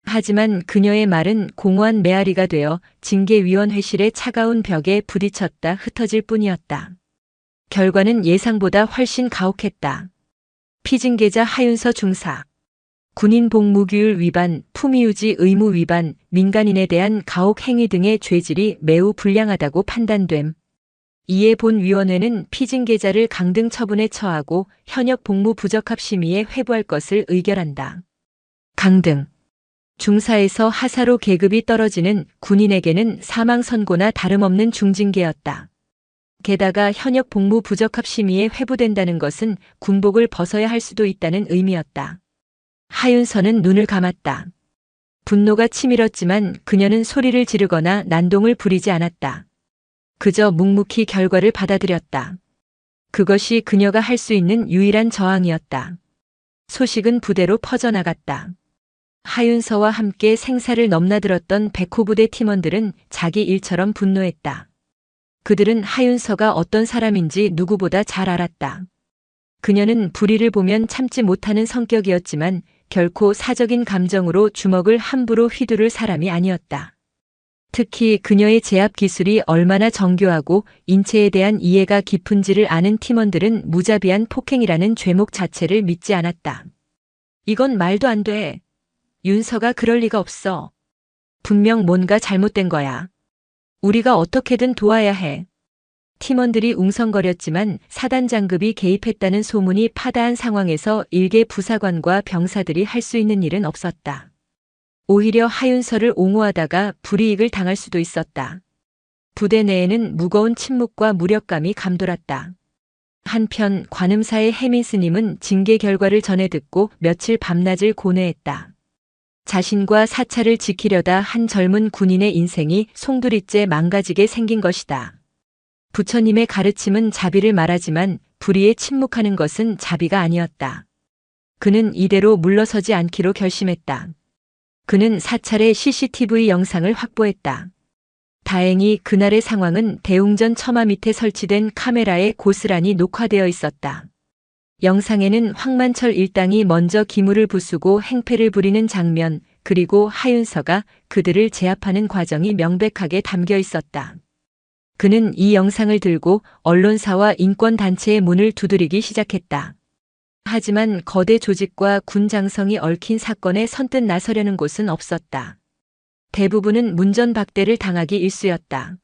하지만 그녀의 말은 공허한 메아리가 되어 징계위원회실의 차가운 벽에 부딪혔다 흩어질 뿐이었다. 결과는 예상보다 훨씬 가혹했다. 피징계자 하윤서 중사. 군인 복무규율 위반, 품위유지 의무 위반, 민간인에 대한 가혹 행위 등의 죄질이 매우 불량하다고 판단됨. 이에 본위원회는 피징계자를 강등 처분에 처하고 현역 복무 부적합 심의에 회부할 것을 의결한다. 강등. 중사에서 하사로 계급이 떨어지는 군인에게는 사망 선고나 다름없는 중징계였다. 게다가 현역 복무 부적합 심의에 회부된다는 것은 군복을 벗어야 할 수도 있다는 의미였다. 하윤서는 눈을 감았다. 분노가 치밀었지만 그녀는 소리를 지르거나 난동을 부리지 않았다. 그저 묵묵히 결과를 받아들였다. 그것이 그녀가 할 수 있는 유일한 저항이었다. 소식은 부대로 퍼져나갔다. 하윤서와 함께 생사를 넘나들었던 백호부대 팀원들은 자기 일처럼 분노했다. 그들은 하윤서가 어떤 사람인지 누구보다 잘 알았다. 그녀는 불의를 보면 참지 못하는 성격이었지만 결코 사적인 감정으로 주먹을 함부로 휘두를 사람이 아니었다. 특히 그녀의 제압 기술이 얼마나 정교하고 인체에 대한 이해가 깊은지를 아는 팀원들은 무자비한 폭행이라는 죄목 자체를 믿지 않았다. 이건 말도 안 돼. 윤서가 그럴 리가 없어. 분명 뭔가 잘못된 거야. 우리가 어떻게든 도와야 해. 팀원들이 웅성거렸지만 사단장급이 개입했다는 소문이 파다한 상황에서 일개 부사관과 병사들이 할 수 있는 일은 없었다. 오히려 하윤서를 옹호하다가 불이익을 당할 수도 있었다. 부대 내에는 무거운 침묵과 무력감이 감돌았다. 한편 관음사의 해민 스님은 징계 결과를 전해 듣고 며칠 밤낮을 고뇌했다. 자신과 사찰을 지키려다 한 젊은 군인의 인생이 송두리째 망가지게 생긴 것이다. 부처님의 가르침은 자비를 말하지만 불의에 침묵하는 것은 자비가 아니었다. 그는 이대로 물러서지 않기로 결심했다. 그는 사찰의 CCTV 영상을 확보했다. 다행히 그날의 상황은 대웅전 처마 밑에 설치된 카메라에 고스란히 녹화되어 있었다. 영상에는 황만철 일당이 먼저 기물을 부수고 행패를 부리는 장면, 그리고 하윤서가 그들을 제압하는 과정이 명백하게 담겨 있었다. 그는 이 영상을 들고 언론사와 인권단체의 문을 두드리기 시작했다. 하지만 거대 조직과 군 장성이 얽힌 사건에 선뜻 나서려는 곳은 없었다. 대부분은 문전박대를 당하기 일쑤였다.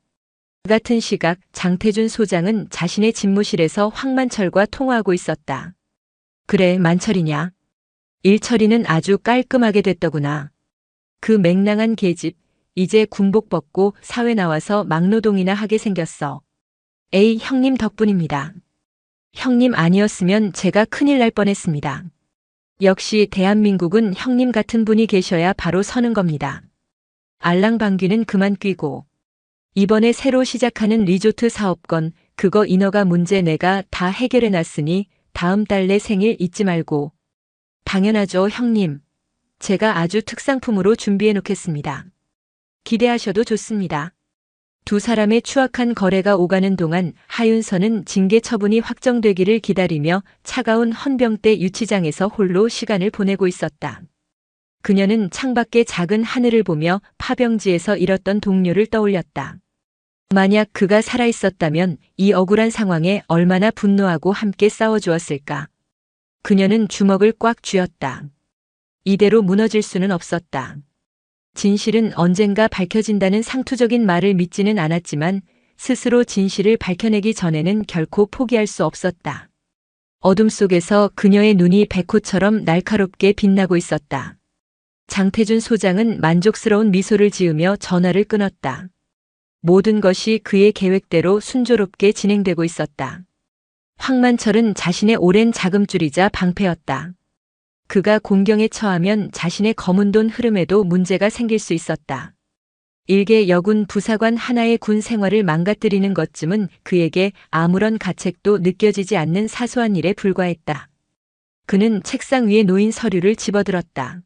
같은 시각 장태준 소장은 자신의 집무실에서 황만철과 통화하고 있었다. 그래, 만철이냐? 일 처리는 아주 깔끔하게 됐더구나. 그 맹랑한 계집, 이제 군복 벗고 사회 나와서 막노동이나 하게 생겼어. 에이, 형님 덕분입니다. 형님 아니었으면 제가 큰일 날 뻔했습니다. 역시 대한민국은 형님 같은 분이 계셔야 바로 서는 겁니다. 알랑방귀는 그만 뀌고. 이번에 새로 시작하는 리조트 사업건, 그거 인허가 문제 내가 다 해결해 놨으니 다음 달 내 생일 잊지 말고. 당연하죠, 형님. 제가 아주 특상품으로 준비해 놓겠습니다. 기대하셔도 좋습니다. 두 사람의 추악한 거래가 오가는 동안 하윤서는 징계 처분이 확정되기를 기다리며 차가운 헌병대 유치장에서 홀로 시간을 보내고 있었다. 그녀는 창밖의 작은 하늘을 보며 파병지에서 잃었던 동료를 떠올렸다. 만약 그가 살아있었다면 이 억울한 상황에 얼마나 분노하고 함께 싸워주었을까. 그녀는 주먹을 꽉 쥐었다. 이대로 무너질 수는 없었다. 진실은 언젠가 밝혀진다는 상투적인 말을 믿지는 않았지만 스스로 진실을 밝혀내기 전에는 결코 포기할 수 없었다. 어둠 속에서 그녀의 눈이 백호처럼 날카롭게 빛나고 있었다. 장태준 소장은 만족스러운 미소를 지으며 전화를 끊었다. 모든 것이 그의 계획대로 순조롭게 진행되고 있었다. 황만철은 자신의 오랜 자금줄이자 방패였다. 그가 공경에 처하면 자신의 검은 돈 흐름에도 문제가 생길 수 있었다. 일개 여군 부사관 하나의 군 생활을 망가뜨리는 것쯤은 그에게 아무런 가책도 느껴지지 않는 사소한 일에 불과했다. 그는 책상 위에 놓인 서류를 집어들었다.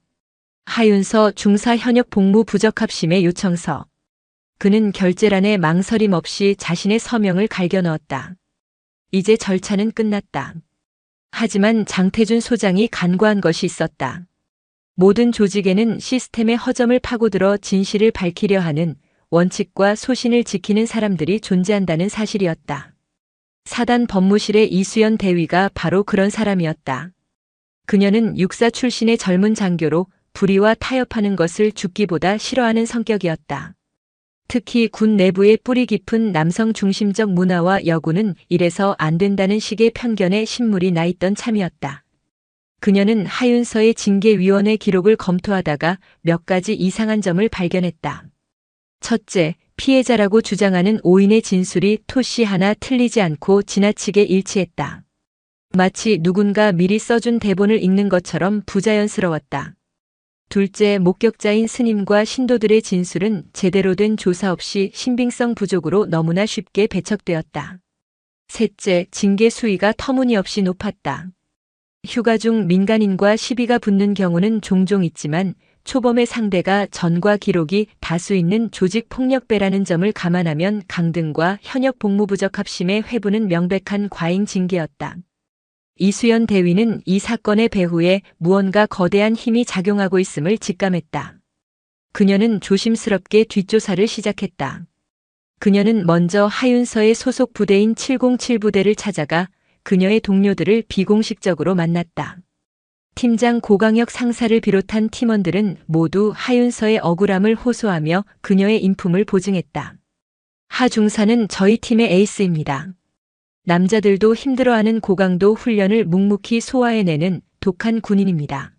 하윤서 중사 현역 복무 부적합심의 요청서. 그는 결재란에 망설임 없이 자신의 서명을 갈겨 넣었다. 이제 절차는 끝났다. 하지만 장태준 소장이 간과한 것이 있었다. 모든 조직에는 시스템의 허점을 파고들어 진실을 밝히려 하는 원칙과 소신을 지키는 사람들이 존재한다는 사실이었다. 사단 법무실의 이수연 대위가 바로 그런 사람이었다. 그녀는 육사 출신의 젊은 장교로 불의와 타협하는 것을 죽기보다 싫어하는 성격이었다. 특히 군 내부의 뿌리 깊은 남성 중심적 문화와 여군은 이래서 안 된다는 식의 편견에 신물이 나 있던 참이었다. 그녀는 하윤서의 징계위원회 기록을 검토하다가 몇 가지 이상한 점을 발견했다. 첫째, 피해자라고 주장하는 5인의 진술이 토시 하나 틀리지 않고 지나치게 일치했다. 마치 누군가 미리 써준 대본을 읽는 것처럼 부자연스러웠다. 둘째, 목격자인 스님과 신도들의 진술은 제대로 된 조사 없이 신빙성 부족으로 너무나 쉽게 배척되었다. 셋째, 징계 수위가 터무니없이 높았다. 휴가 중 민간인과 시비가 붙는 경우는 종종 있지만 초범의 상대가 전과 기록이 다수 있는 조직폭력배라는 점을 감안하면 강등과 현역 복무 부적합심의 회부는 명백한 과잉 징계였다. 이수연 대위는 이 사건의 배후에 무언가 거대한 힘이 작용하고 있음을 직감했다. 그녀는 조심스럽게 뒷조사를 시작했다. 그녀는 먼저 하윤서의 소속 부대인 707부대를 찾아가 그녀의 동료들을 비공식적으로 만났다. 팀장 고강혁 상사를 비롯한 팀원들은 모두 하윤서의 억울함을 호소하며 그녀의 인품을 보증했다. 하 중사는 저희 팀의 에이스입니다. 남자들도 힘들어하는 고강도 훈련을 묵묵히 소화해내는 독한 군인입니다.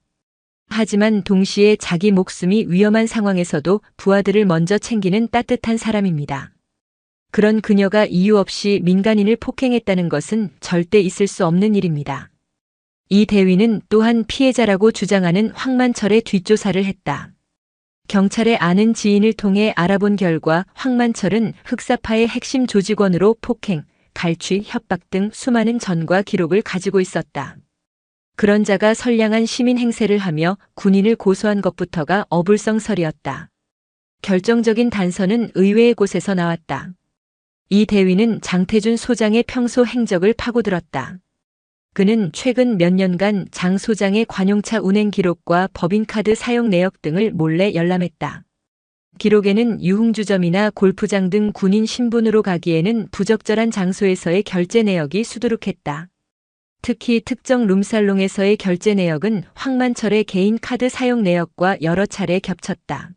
하지만 동시에 자기 목숨이 위험한 상황에서도 부하들을 먼저 챙기는 따뜻한 사람입니다. 그런 그녀가 이유 없이 민간인을 폭행했다는 것은 절대 있을 수 없는 일입니다. 이 대위는 또한 피해자라고 주장하는 황만철의 뒷조사를 했다. 경찰의 아는 지인을 통해 알아본 결과 황만철은 흑사파의 핵심 조직원으로 폭행, 갈취, 협박 등 수많은 전과 기록을 가지고 있었다. 그런 자가 선량한 시민 행세를 하며 군인을 고소한 것부터가 어불성설이었다. 결정적인 단서는 의외의 곳에서 나왔다. 이 대위는 장태준 소장의 평소 행적을 파고들었다. 그는 최근 몇 년간 장 소장의 관용차 운행 기록과 법인카드 사용 내역 등을 몰래 열람했다. 기록에는 유흥주점이나 골프장 등 군인 신분으로 가기에는 부적절한 장소에서의 결제 내역이 수두룩했다. 특히 특정 룸살롱에서의 결제 내역은 황만철의 개인 카드 사용 내역과 여러 차례 겹쳤다.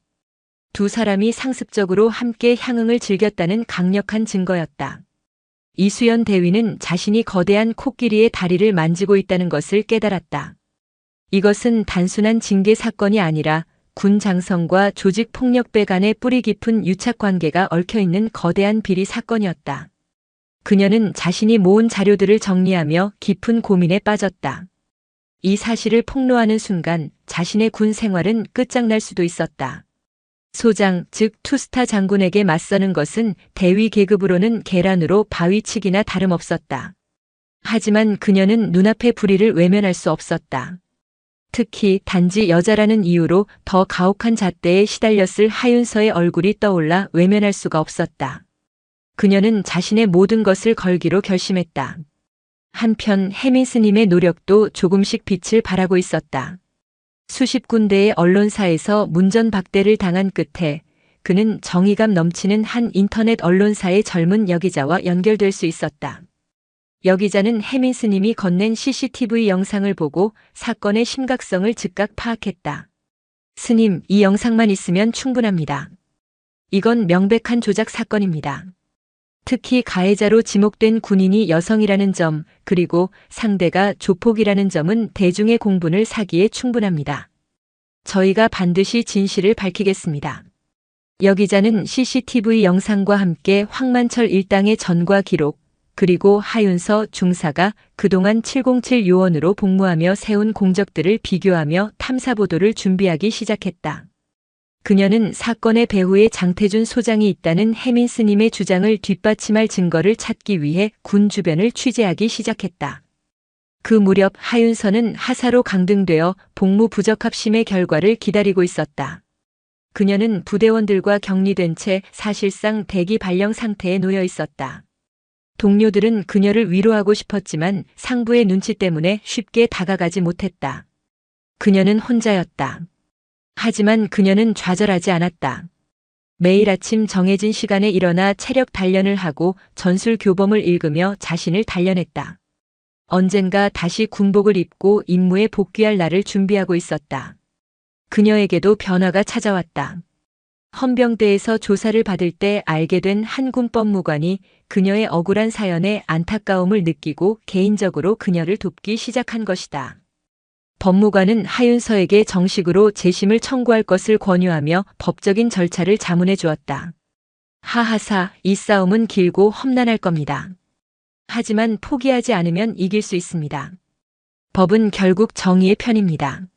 두 사람이 상습적으로 함께 향응을 즐겼다는 강력한 증거였다. 이수연 대위는 자신이 거대한 코끼리의 다리를 만지고 있다는 것을 깨달았다. 이것은 단순한 징계 사건이 아니라 군 장성과 조직 폭력배 간의 뿌리 깊은 유착 관계가 얽혀있는 거대한 비리 사건이었다. 그녀는 자신이 모은 자료들을 정리하며 깊은 고민에 빠졌다. 이 사실을 폭로하는 순간 자신의 군 생활은 끝장날 수도 있었다. 소장, 즉 투스타 장군에게 맞서는 것은 대위 계급으로는 계란으로 바위치기나 다름없었다. 하지만 그녀는 눈앞의 불의를 외면할 수 없었다. 특히 단지 여자라는 이유로 더 가혹한 잣대에 시달렸을 하윤서의 얼굴이 떠올라 외면할 수가 없었다. 그녀는 자신의 모든 것을 걸기로 결심했다. 한편 혜민 스님의 노력도 조금씩 빛을 발하고 있었다. 수십 군데의 언론사에서 문전박대를 당한 끝에 그는 정의감 넘치는 한 인터넷 언론사의 젊은 여기자와 연결될 수 있었다. 여기자는 혜민 스님이 건넨 CCTV 영상을 보고 사건의 심각성을 즉각 파악했다. 스님, 이 영상만 있으면 충분합니다. 이건 명백한 조작 사건입니다. 특히 가해자로 지목된 군인이 여성이라는 점, 그리고 상대가 조폭이라는 점은 대중의 공분을 사기에 충분합니다. 저희가 반드시 진실을 밝히겠습니다. 여기자는 CCTV 영상과 함께 황만철 일당의 전과 기록, 그리고 하윤서 중사가 그동안 707 요원으로 복무하며 세운 공적들을 비교하며 탐사보도를 준비하기 시작했다. 그녀는 사건의 배후에 장태준 소장이 있다는 혜민 스님의 주장을 뒷받침할 증거를 찾기 위해 군 주변을 취재하기 시작했다. 그 무렵 하윤서는 하사로 강등되어 복무 부적합심의 결과를 기다리고 있었다. 그녀는 부대원들과 격리된 채 사실상 대기 발령 상태에 놓여 있었다. 동료들은 그녀를 위로하고 싶었지만 상부의 눈치 때문에 쉽게 다가가지 못했다. 그녀는 혼자였다. 하지만 그녀는 좌절하지 않았다. 매일 아침 정해진 시간에 일어나 체력 단련을 하고 전술 교범을 읽으며 자신을 단련했다. 언젠가 다시 군복을 입고 임무에 복귀할 날을 준비하고 있었다. 그녀에게도 변화가 찾아왔다. 헌병대에서 조사를 받을 때 알게 된 한 군법무관이 그녀의 억울한 사연에 안타까움을 느끼고 개인적으로 그녀를 돕기 시작한 것이다. 법무관은 하윤서에게 정식으로 재심을 청구할 것을 권유하며 법적인 절차를 자문해 주었다. 하하사, 이 싸움은 길고 험난할 겁니다. 하지만 포기하지 않으면 이길 수 있습니다. 법은 결국 정의의 편입니다.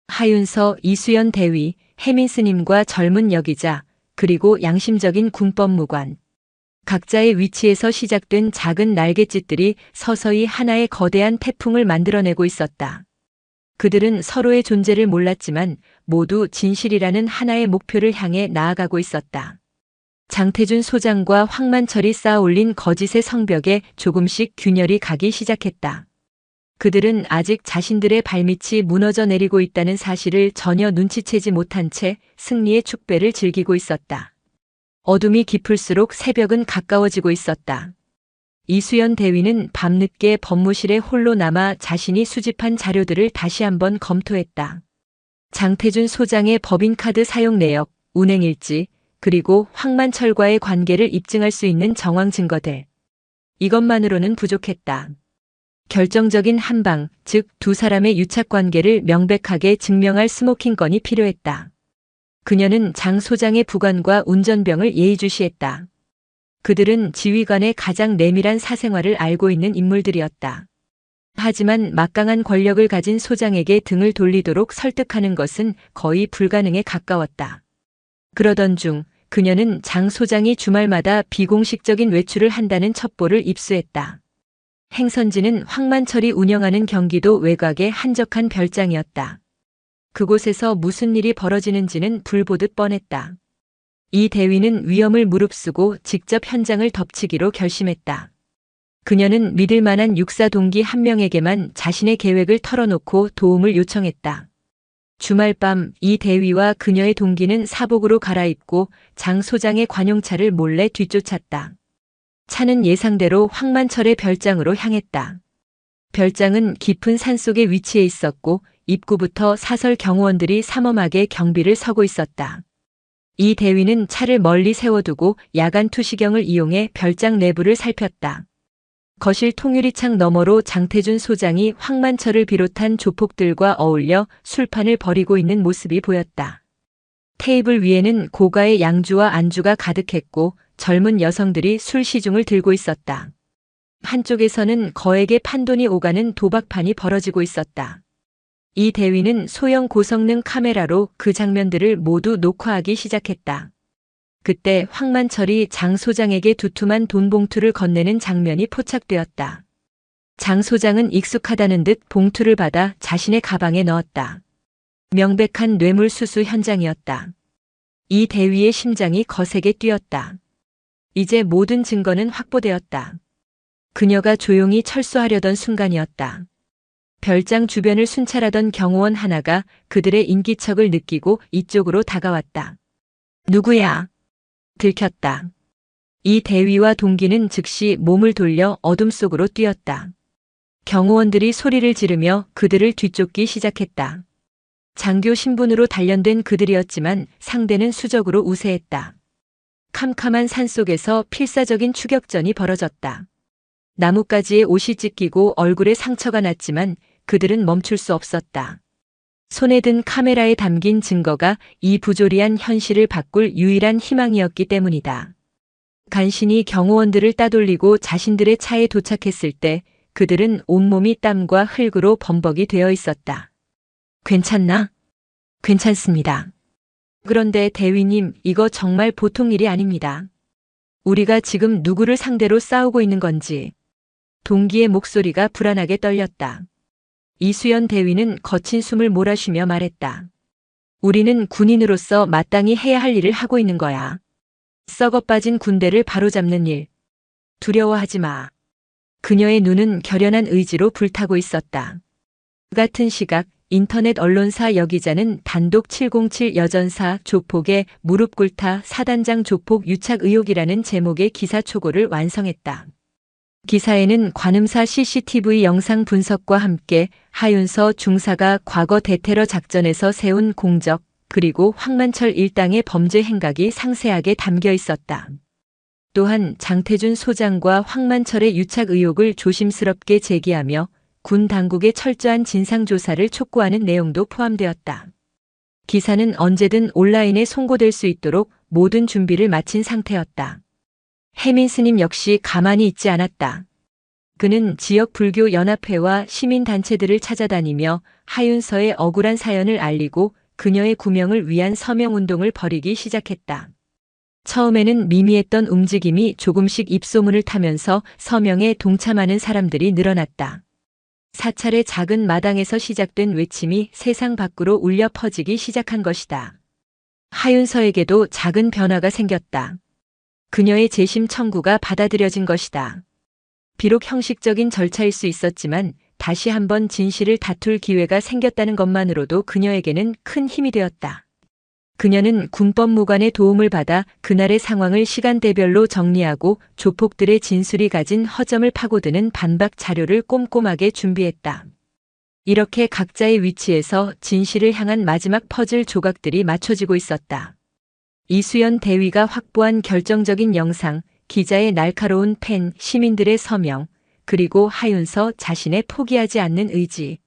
하윤서, 이수연 대위, 혜민 스님과 젊은 여기자, 그리고 양심적인 군법무관. 각자의 위치에서 시작된 작은 날갯짓들이 서서히 하나의 거대한 태풍을 만들어내고 있었다. 그들은 서로의 존재를 몰랐지만 모두 진실이라는 하나의 목표를 향해 나아가고 있었다. 장태준 소장과 황만철이 쌓아올린 거짓의 성벽에 조금씩 균열이 가기 시작했다. 그들은 아직 자신들의 발밑이 무너져 내리고 있다는 사실을 전혀 눈치채지 못한 채 승리의 축배를 즐기고 있었다. 어둠이 깊을수록 새벽은 가까워지고 있었다. 이수연 대위는 밤늦게 법무실에 홀로 남아 자신이 수집한 자료들을 다시 한번 검토했다. 장태준 소장의 법인카드 사용 내역, 운행일지, 그리고 황만철과의 관계를 입증할 수 있는 정황 증거들. 이것만으로는 부족했다. 결정적인 한방, 즉 두 사람의 유착 관계를 명백하게 증명할 스모킹 건이 필요했다. 그녀는 장 소장의 부관과 운전병을 예의주시했다. 그들은 지휘관의 가장 내밀한 사생활을 알고 있는 인물들이었다. 하지만 막강한 권력을 가진 소장에게 등을 돌리도록 설득하는 것은 거의 불가능에 가까웠다. 그러던 중 그녀는 장 소장이 주말마다 비공식적인 외출을 한다는 첩보를 입수했다. 행선지는 황만철이 운영하는 경기도 외곽의 한적한 별장이었다. 그곳에서 무슨 일이 벌어지는지는 불보듯 뻔했다. 이 대위는 위험을 무릅쓰고 직접 현장을 덮치기로 결심했다. 그녀는 믿을 만한 육사 동기 한 명에게만 자신의 계획을 털어놓고 도움을 요청했다. 주말 밤 이 대위와 그녀의 동기는 사복으로 갈아입고 장 소장의 관용차를 몰래 뒤쫓았다. 차는 예상대로 황만철의 별장으로 향했다. 별장은 깊은 산속에 위치해 있었고 입구부터 사설 경호원들이 삼엄하게 경비를 서고 있었다. 이 대위는 차를 멀리 세워두고 야간 투시경을 이용해 별장 내부를 살폈다. 거실 통유리창 너머로 장태준 소장이 황만철을 비롯한 조폭들과 어울려 술판을 벌이고 있는 모습이 보였다. 테이블 위에는 고가의 양주와 안주가 가득했고 젊은 여성들이 술 시중을 들고 있었다. 한쪽에서는 거액의 판돈이 오가는 도박판이 벌어지고 있었다. 이 대위는 소형 고성능 카메라로 그 장면들을 모두 녹화하기 시작했다. 그때 황만철이 장 소장에게 두툼한 돈 봉투를 건네는 장면이 포착되었다. 장 소장은 익숙하다는 듯 봉투를 받아 자신의 가방에 넣었다. 명백한 뇌물수수 현장이었다. 이 대위의 심장이 거세게 뛰었다. 이제 모든 증거는 확보되었다. 그녀가 조용히 철수하려던 순간이었다. 별장 주변을 순찰하던 경호원 하나가 그들의 인기척을 느끼고 이쪽으로 다가왔다. 누구야? 들켰다. 이 대위와 동기는 즉시 몸을 돌려 어둠 속으로 뛰었다. 경호원들이 소리를 지르며 그들을 뒤쫓기 시작했다. 장교 신분으로 단련된 그들이었지만 상대는 수적으로 우세했다. 캄캄한 산속에서 필사적인 추격전이 벌어졌다. 나뭇가지에 옷이 찢기고 얼굴에 상처가 났지만 그들은 멈출 수 없었다. 손에 든 카메라에 담긴 증거가 이 부조리한 현실을 바꿀 유일한 희망이었기 때문이다. 간신히 경호원들을 따돌리고 자신들의 차에 도착했을 때 그들은 온몸이 땀과 흙으로 범벅이 되어 있었다. 괜찮나? 괜찮습니다. 그런데 대위님, 이거 정말 보통 일이 아닙니다. 우리가 지금 누구를 상대로 싸우고 있는 건지. 동기의 목소리가 불안하게 떨렸다. 이수연 대위는 거친 숨을 몰아쉬며 말했다. 우리는 군인으로서 마땅히 해야 할 일을 하고 있는 거야. 썩어 빠진 군대를 바로잡는 일. 두려워하지 마. 그녀의 눈은 결연한 의지로 불타고 있었다. 그 같은 시각 인터넷 언론사 여기자는 단독 707 여전사 조폭의 무릎 꿇다 사단장 조폭 유착 의혹이라는 제목의 기사 초고를 완성했다. 기사에는 관음사 CCTV 영상 분석과 함께 하윤서 중사가 과거 대테러 작전에서 세운 공적, 그리고 황만철 일당의 범죄 행각이 상세하게 담겨 있었다. 또한 장태준 소장과 황만철의 유착 의혹을 조심스럽게 제기하며 군 당국의 철저한 진상조사를 촉구하는 내용도 포함되었다. 기사는 언제든 온라인에 송고될 수 있도록 모든 준비를 마친 상태였다. 혜민 스님 역시 가만히 있지 않았다. 그는 지역 불교 연합회와 시민단체들을 찾아다니며 하윤서의 억울한 사연을 알리고 그녀의 구명을 위한 서명운동을 벌이기 시작했다. 처음에는 미미했던 움직임이 조금씩 입소문을 타면서 서명에 동참하는 사람들이 늘어났다. 사찰의 작은 마당에서 시작된 외침이 세상 밖으로 울려 퍼지기 시작한 것이다. 하윤서에게도 작은 변화가 생겼다. 그녀의 재심 청구가 받아들여진 것이다. 비록 형식적인 절차일 수 있었지만 다시 한번 진실을 다툴 기회가 생겼다는 것만으로도 그녀에게는 큰 힘이 되었다. 그녀는 군법무관의 도움을 받아 그날의 상황을 시간대별로 정리하고 조폭들의 진술이 가진 허점을 파고드는 반박 자료를 꼼꼼하게 준비했다. 이렇게 각자의 위치에서 진실을 향한 마지막 퍼즐 조각들이 맞춰지고 있었다. 이수연 대위가 확보한 결정적인 영상, 기자의 날카로운 펜, 시민들의 서명, 그리고 하윤서 자신의 포기하지 않는 의지.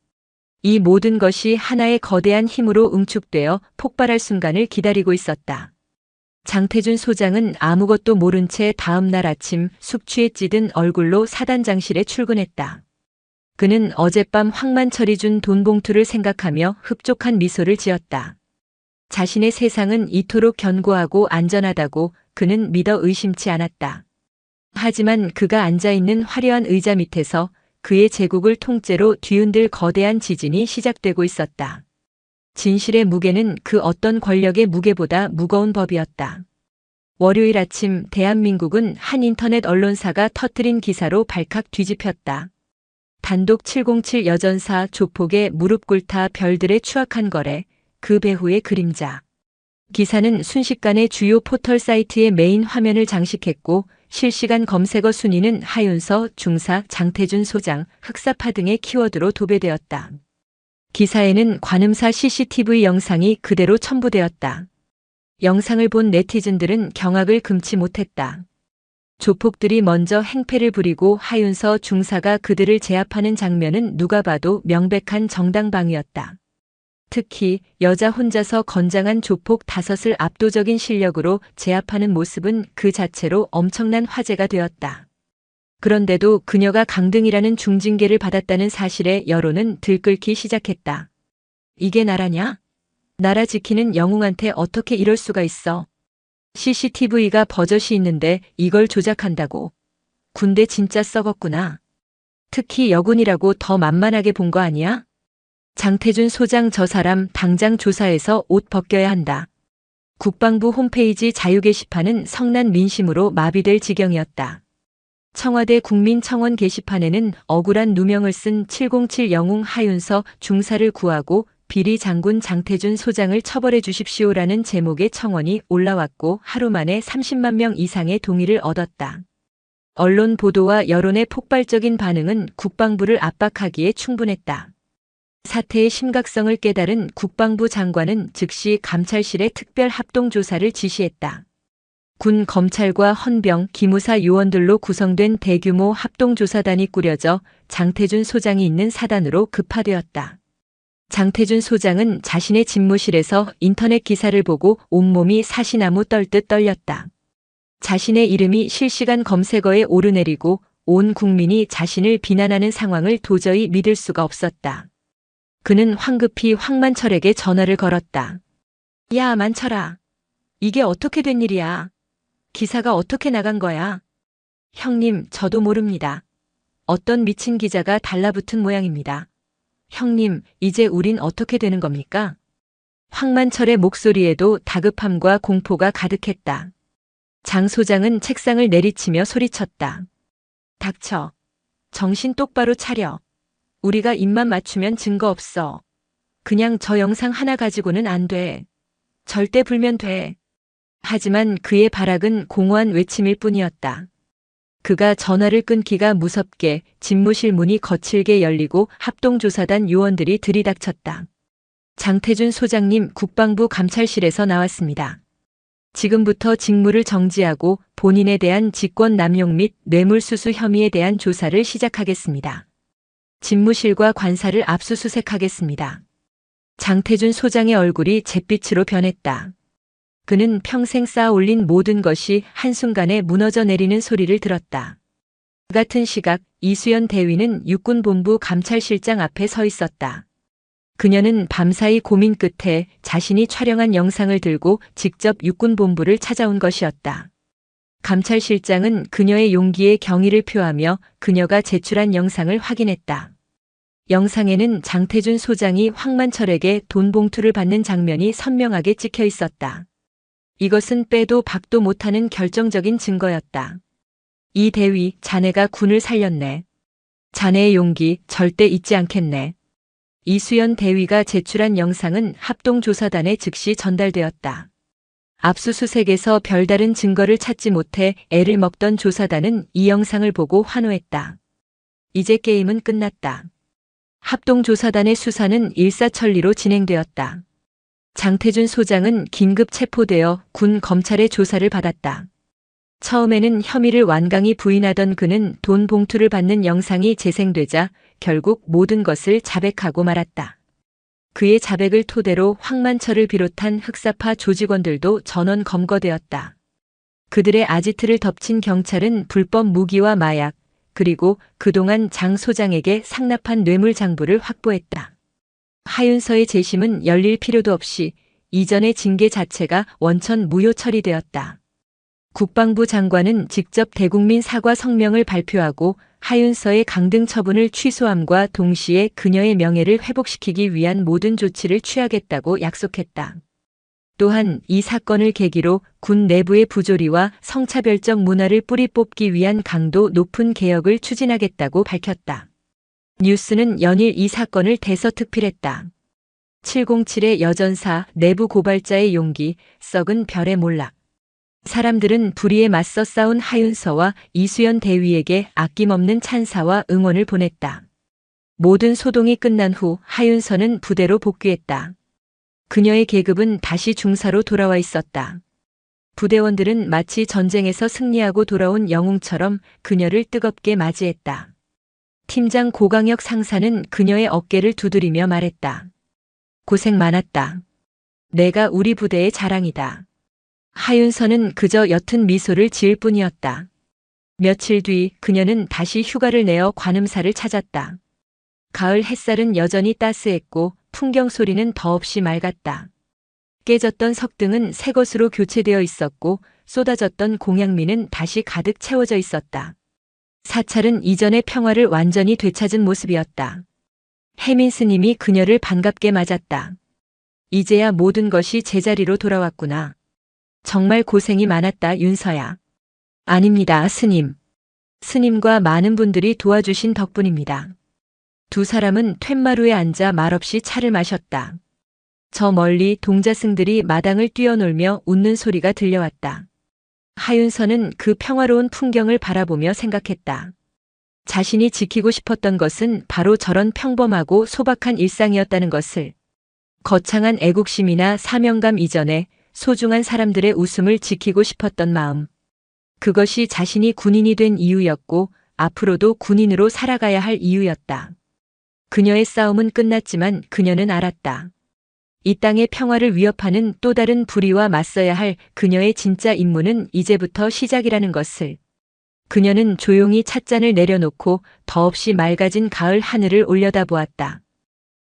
이 모든 것이 하나의 거대한 힘으로 응축되어 폭발할 순간을 기다리고 있었다. 장태준 소장은 아무것도 모른 채 다음 날 아침 숙취에 찌든 얼굴로 사단장실에 출근했다. 그는 어젯밤 황만철이 준 돈 봉투를 생각하며 흡족한 미소를 지었다. 자신의 세상은 이토록 견고하고 안전하다고 그는 믿어 의심치 않았다. 하지만 그가 앉아있는 화려한 의자 밑에서 그의 제국을 통째로 뒤흔들 거대한 지진이 시작되고 있었다. 진실의 무게는 그 어떤 권력의 무게보다 무거운 법이었다. 월요일 아침 대한민국은 한 인터넷 언론사가 터뜨린 기사로 발칵 뒤집혔다. 단독 707 여전사 조폭의 무릎 꿇다 별들의 추악한 거래, 그 배후의 그림자. 기사는 순식간에 주요 포털 사이트의 메인 화면을 장식했고 실시간 검색어 순위는 하윤서, 중사, 장태준 소장, 흑사파 등의 키워드로 도배되었다. 기사에는 관음사 CCTV 영상이 그대로 첨부되었다. 영상을 본 네티즌들은 경악을 금치 못했다. 조폭들이 먼저 행패를 부리고 하윤서 중사가 그들을 제압하는 장면은 누가 봐도 명백한 정당방위였다. 특히 여자 혼자서 건장한 조폭 5을 압도적인 실력으로 제압하는 모습은 그 자체로 엄청난 화제가 되었다. 그런데도 그녀가 강등이라는 중징계를 받았다는 사실에 여론은 들끓기 시작했다. 이게 나라냐? 나라 지키는 영웅한테 어떻게 이럴 수가 있어? CCTV가 버젓이 있는데 이걸 조작한다고. 군대 진짜 썩었구나. 특히 여군이라고 더 만만하게 본 거 아니야? 장태준 소장 저 사람 당장 조사해서 옷 벗겨야 한다. 국방부 홈페이지 자유 게시판은 성난 민심으로 마비될 지경이었다. 청와대 국민청원 게시판에는 억울한 누명을 쓴 707 영웅 하윤서 중사를 구하고 비리 장군 장태준 소장을 처벌해 주십시오라는 제목의 청원이 올라왔고 하루 만에 30만 명 이상의 동의를 얻었다. 언론 보도와 여론의 폭발적인 반응은 국방부를 압박하기에 충분했다. 사태의 심각성을 깨달은 국방부 장관은 즉시 감찰실에 특별 합동조사를 지시했다. 군, 검찰과 헌병, 기무사 요원들로 구성된 대규모 합동조사단이 꾸려져 장태준 소장이 있는 사단으로 급파되었다. 장태준 소장은 자신의 집무실에서 인터넷 기사를 보고 온몸이 사시나무 떨듯 떨렸다. 자신의 이름이 실시간 검색어에 오르내리고 온 국민이 자신을 비난하는 상황을 도저히 믿을 수가 없었다. 그는 황급히 황만철에게 전화를 걸었다. 야, 만철아. 이게 어떻게 된 일이야? 기사가 어떻게 나간 거야? 형님, 저도 모릅니다. 어떤 미친 기자가 달라붙은 모양입니다. 형님, 이제 우린 어떻게 되는 겁니까? 황만철의 목소리에도 다급함과 공포가 가득했다. 장 소장은 책상을 내리치며 소리쳤다. 닥쳐. 정신 똑바로 차려. 우리가 입만 맞추면 증거 없어. 그냥 저 영상 하나 가지고는 안 돼. 절대 불면 돼. 하지만 그의 발악은 공허한 외침일 뿐이었다. 그가 전화를 끊기가 무섭게 집무실 문이 거칠게 열리고 합동조사단 요원들이 들이닥쳤다. 장태준 소장님, 국방부 감찰실에서 나왔습니다. 지금부터 직무를 정지하고 본인에 대한 직권 남용 및 뇌물수수 혐의에 대한 조사를 시작하겠습니다. 집무실과 관사를 압수수색하겠습니다. 장태준 소장의 얼굴이 잿빛으로 변했다. 그는 평생 쌓아 올린 모든 것이 한순간에 무너져 내리는 소리를 들었다. 그 같은 시각 이수연 대위는 육군본부 감찰실장 앞에 서 있었다. 그녀는 밤사이 고민 끝에 자신이 촬영한 영상을 들고 직접 육군본부를 찾아온 것이었다. 감찰실장은 그녀의 용기에 경의를 표하며 그녀가 제출한 영상을 확인했다. 영상에는 장태준 소장이 황만철에게 돈 봉투를 받는 장면이 선명하게 찍혀 있었다. 이것은 빼도 박도 못하는 결정적인 증거였다. 이 대위, 자네가 군을 살렸네. 자네의 용기 절대 잊지 않겠네. 이수연 대위가 제출한 영상은 합동조사단에 즉시 전달되었다. 압수수색에서 별다른 증거를 찾지 못해 애를 먹던 조사단은 이 영상을 보고 환호했다. 이제 게임은 끝났다. 합동조사단의 수사는 일사천리로 진행되었다. 장태준 소장은 긴급 체포되어 군 검찰의 조사를 받았다. 처음에는 혐의를 완강히 부인하던 그는 돈 봉투를 받는 영상이 재생되자 결국 모든 것을 자백하고 말았다. 그의 자백을 토대로 황만철을 비롯한 흑사파 조직원들도 전원 검거되었다. 그들의 아지트를 덮친 경찰은 불법 무기와 마약, 그리고 그동안 장 소장에게 상납한 뇌물 장부를 확보했다. 하윤서의 재심은 열릴 필요도 없이 이전의 징계 자체가 원천 무효 처리되었다. 국방부 장관은 직접 대국민 사과 성명을 발표하고 하윤서의 강등 처분을 취소함과 동시에 그녀의 명예를 회복시키기 위한 모든 조치를 취하겠다고 약속했다. 또한 이 사건을 계기로 군 내부의 부조리와 성차별적 문화를 뿌리 뽑기 위한 강도 높은 개혁을 추진하겠다고 밝혔다. 뉴스는 연일 이 사건을 대서특필했다. 707의 여전사, 내부 고발자의 용기, 썩은 별의 몰락. 사람들은 불의에 맞서 싸운 하윤서와 이수연 대위에게 아낌없는 찬사와 응원을 보냈다. 모든 소동이 끝난 후 하윤서는 부대로 복귀했다. 그녀의 계급은 다시 중사로 돌아와 있었다. 부대원들은 마치 전쟁에서 승리하고 돌아온 영웅처럼 그녀를 뜨겁게 맞이했다. 팀장 고강혁 상사는 그녀의 어깨를 두드리며 말했다. 고생 많았다. 내가 우리 부대의 자랑이다. 하윤서는 그저 옅은 미소를 지을 뿐이었다. 며칠 뒤 그녀는 다시 휴가를 내어 관음사를 찾았다. 가을 햇살은 여전히 따스했고 풍경 소리는 더없이 맑았다. 깨졌던 석등은 새 것으로 교체되어 있었고 쏟아졌던 공양미는 다시 가득 채워져 있었다. 사찰은 이전의 평화를 완전히 되찾은 모습이었다. 혜민 스님이 그녀를 반갑게 맞았다. 이제야 모든 것이 제자리로 돌아왔구나. 정말 고생이 많았다, 윤서야. 아닙니다, 스님. 스님과 많은 분들이 도와주신 덕분입니다. 두 사람은 툇마루에 앉아 말없이 차를 마셨다. 저 멀리 동자승들이 마당을 뛰어놀며 웃는 소리가 들려왔다. 하윤서는 그 평화로운 풍경을 바라보며 생각했다. 자신이 지키고 싶었던 것은 바로 저런 평범하고 소박한 일상이었다는 것을. 거창한 애국심이나 사명감 이전에 소중한 사람들의 웃음을 지키고 싶었던 마음. 그것이 자신이 군인이 된 이유였고 앞으로도 군인으로 살아가야 할 이유였다. 그녀의 싸움은 끝났지만 그녀는 알았다. 이 땅의 평화를 위협하는 또 다른 불의와 맞서야 할 그녀의 진짜 임무는 이제부터 시작이라는 것을. 그녀는 조용히 찻잔을 내려놓고 더없이 맑아진 가을 하늘을 올려다보았다.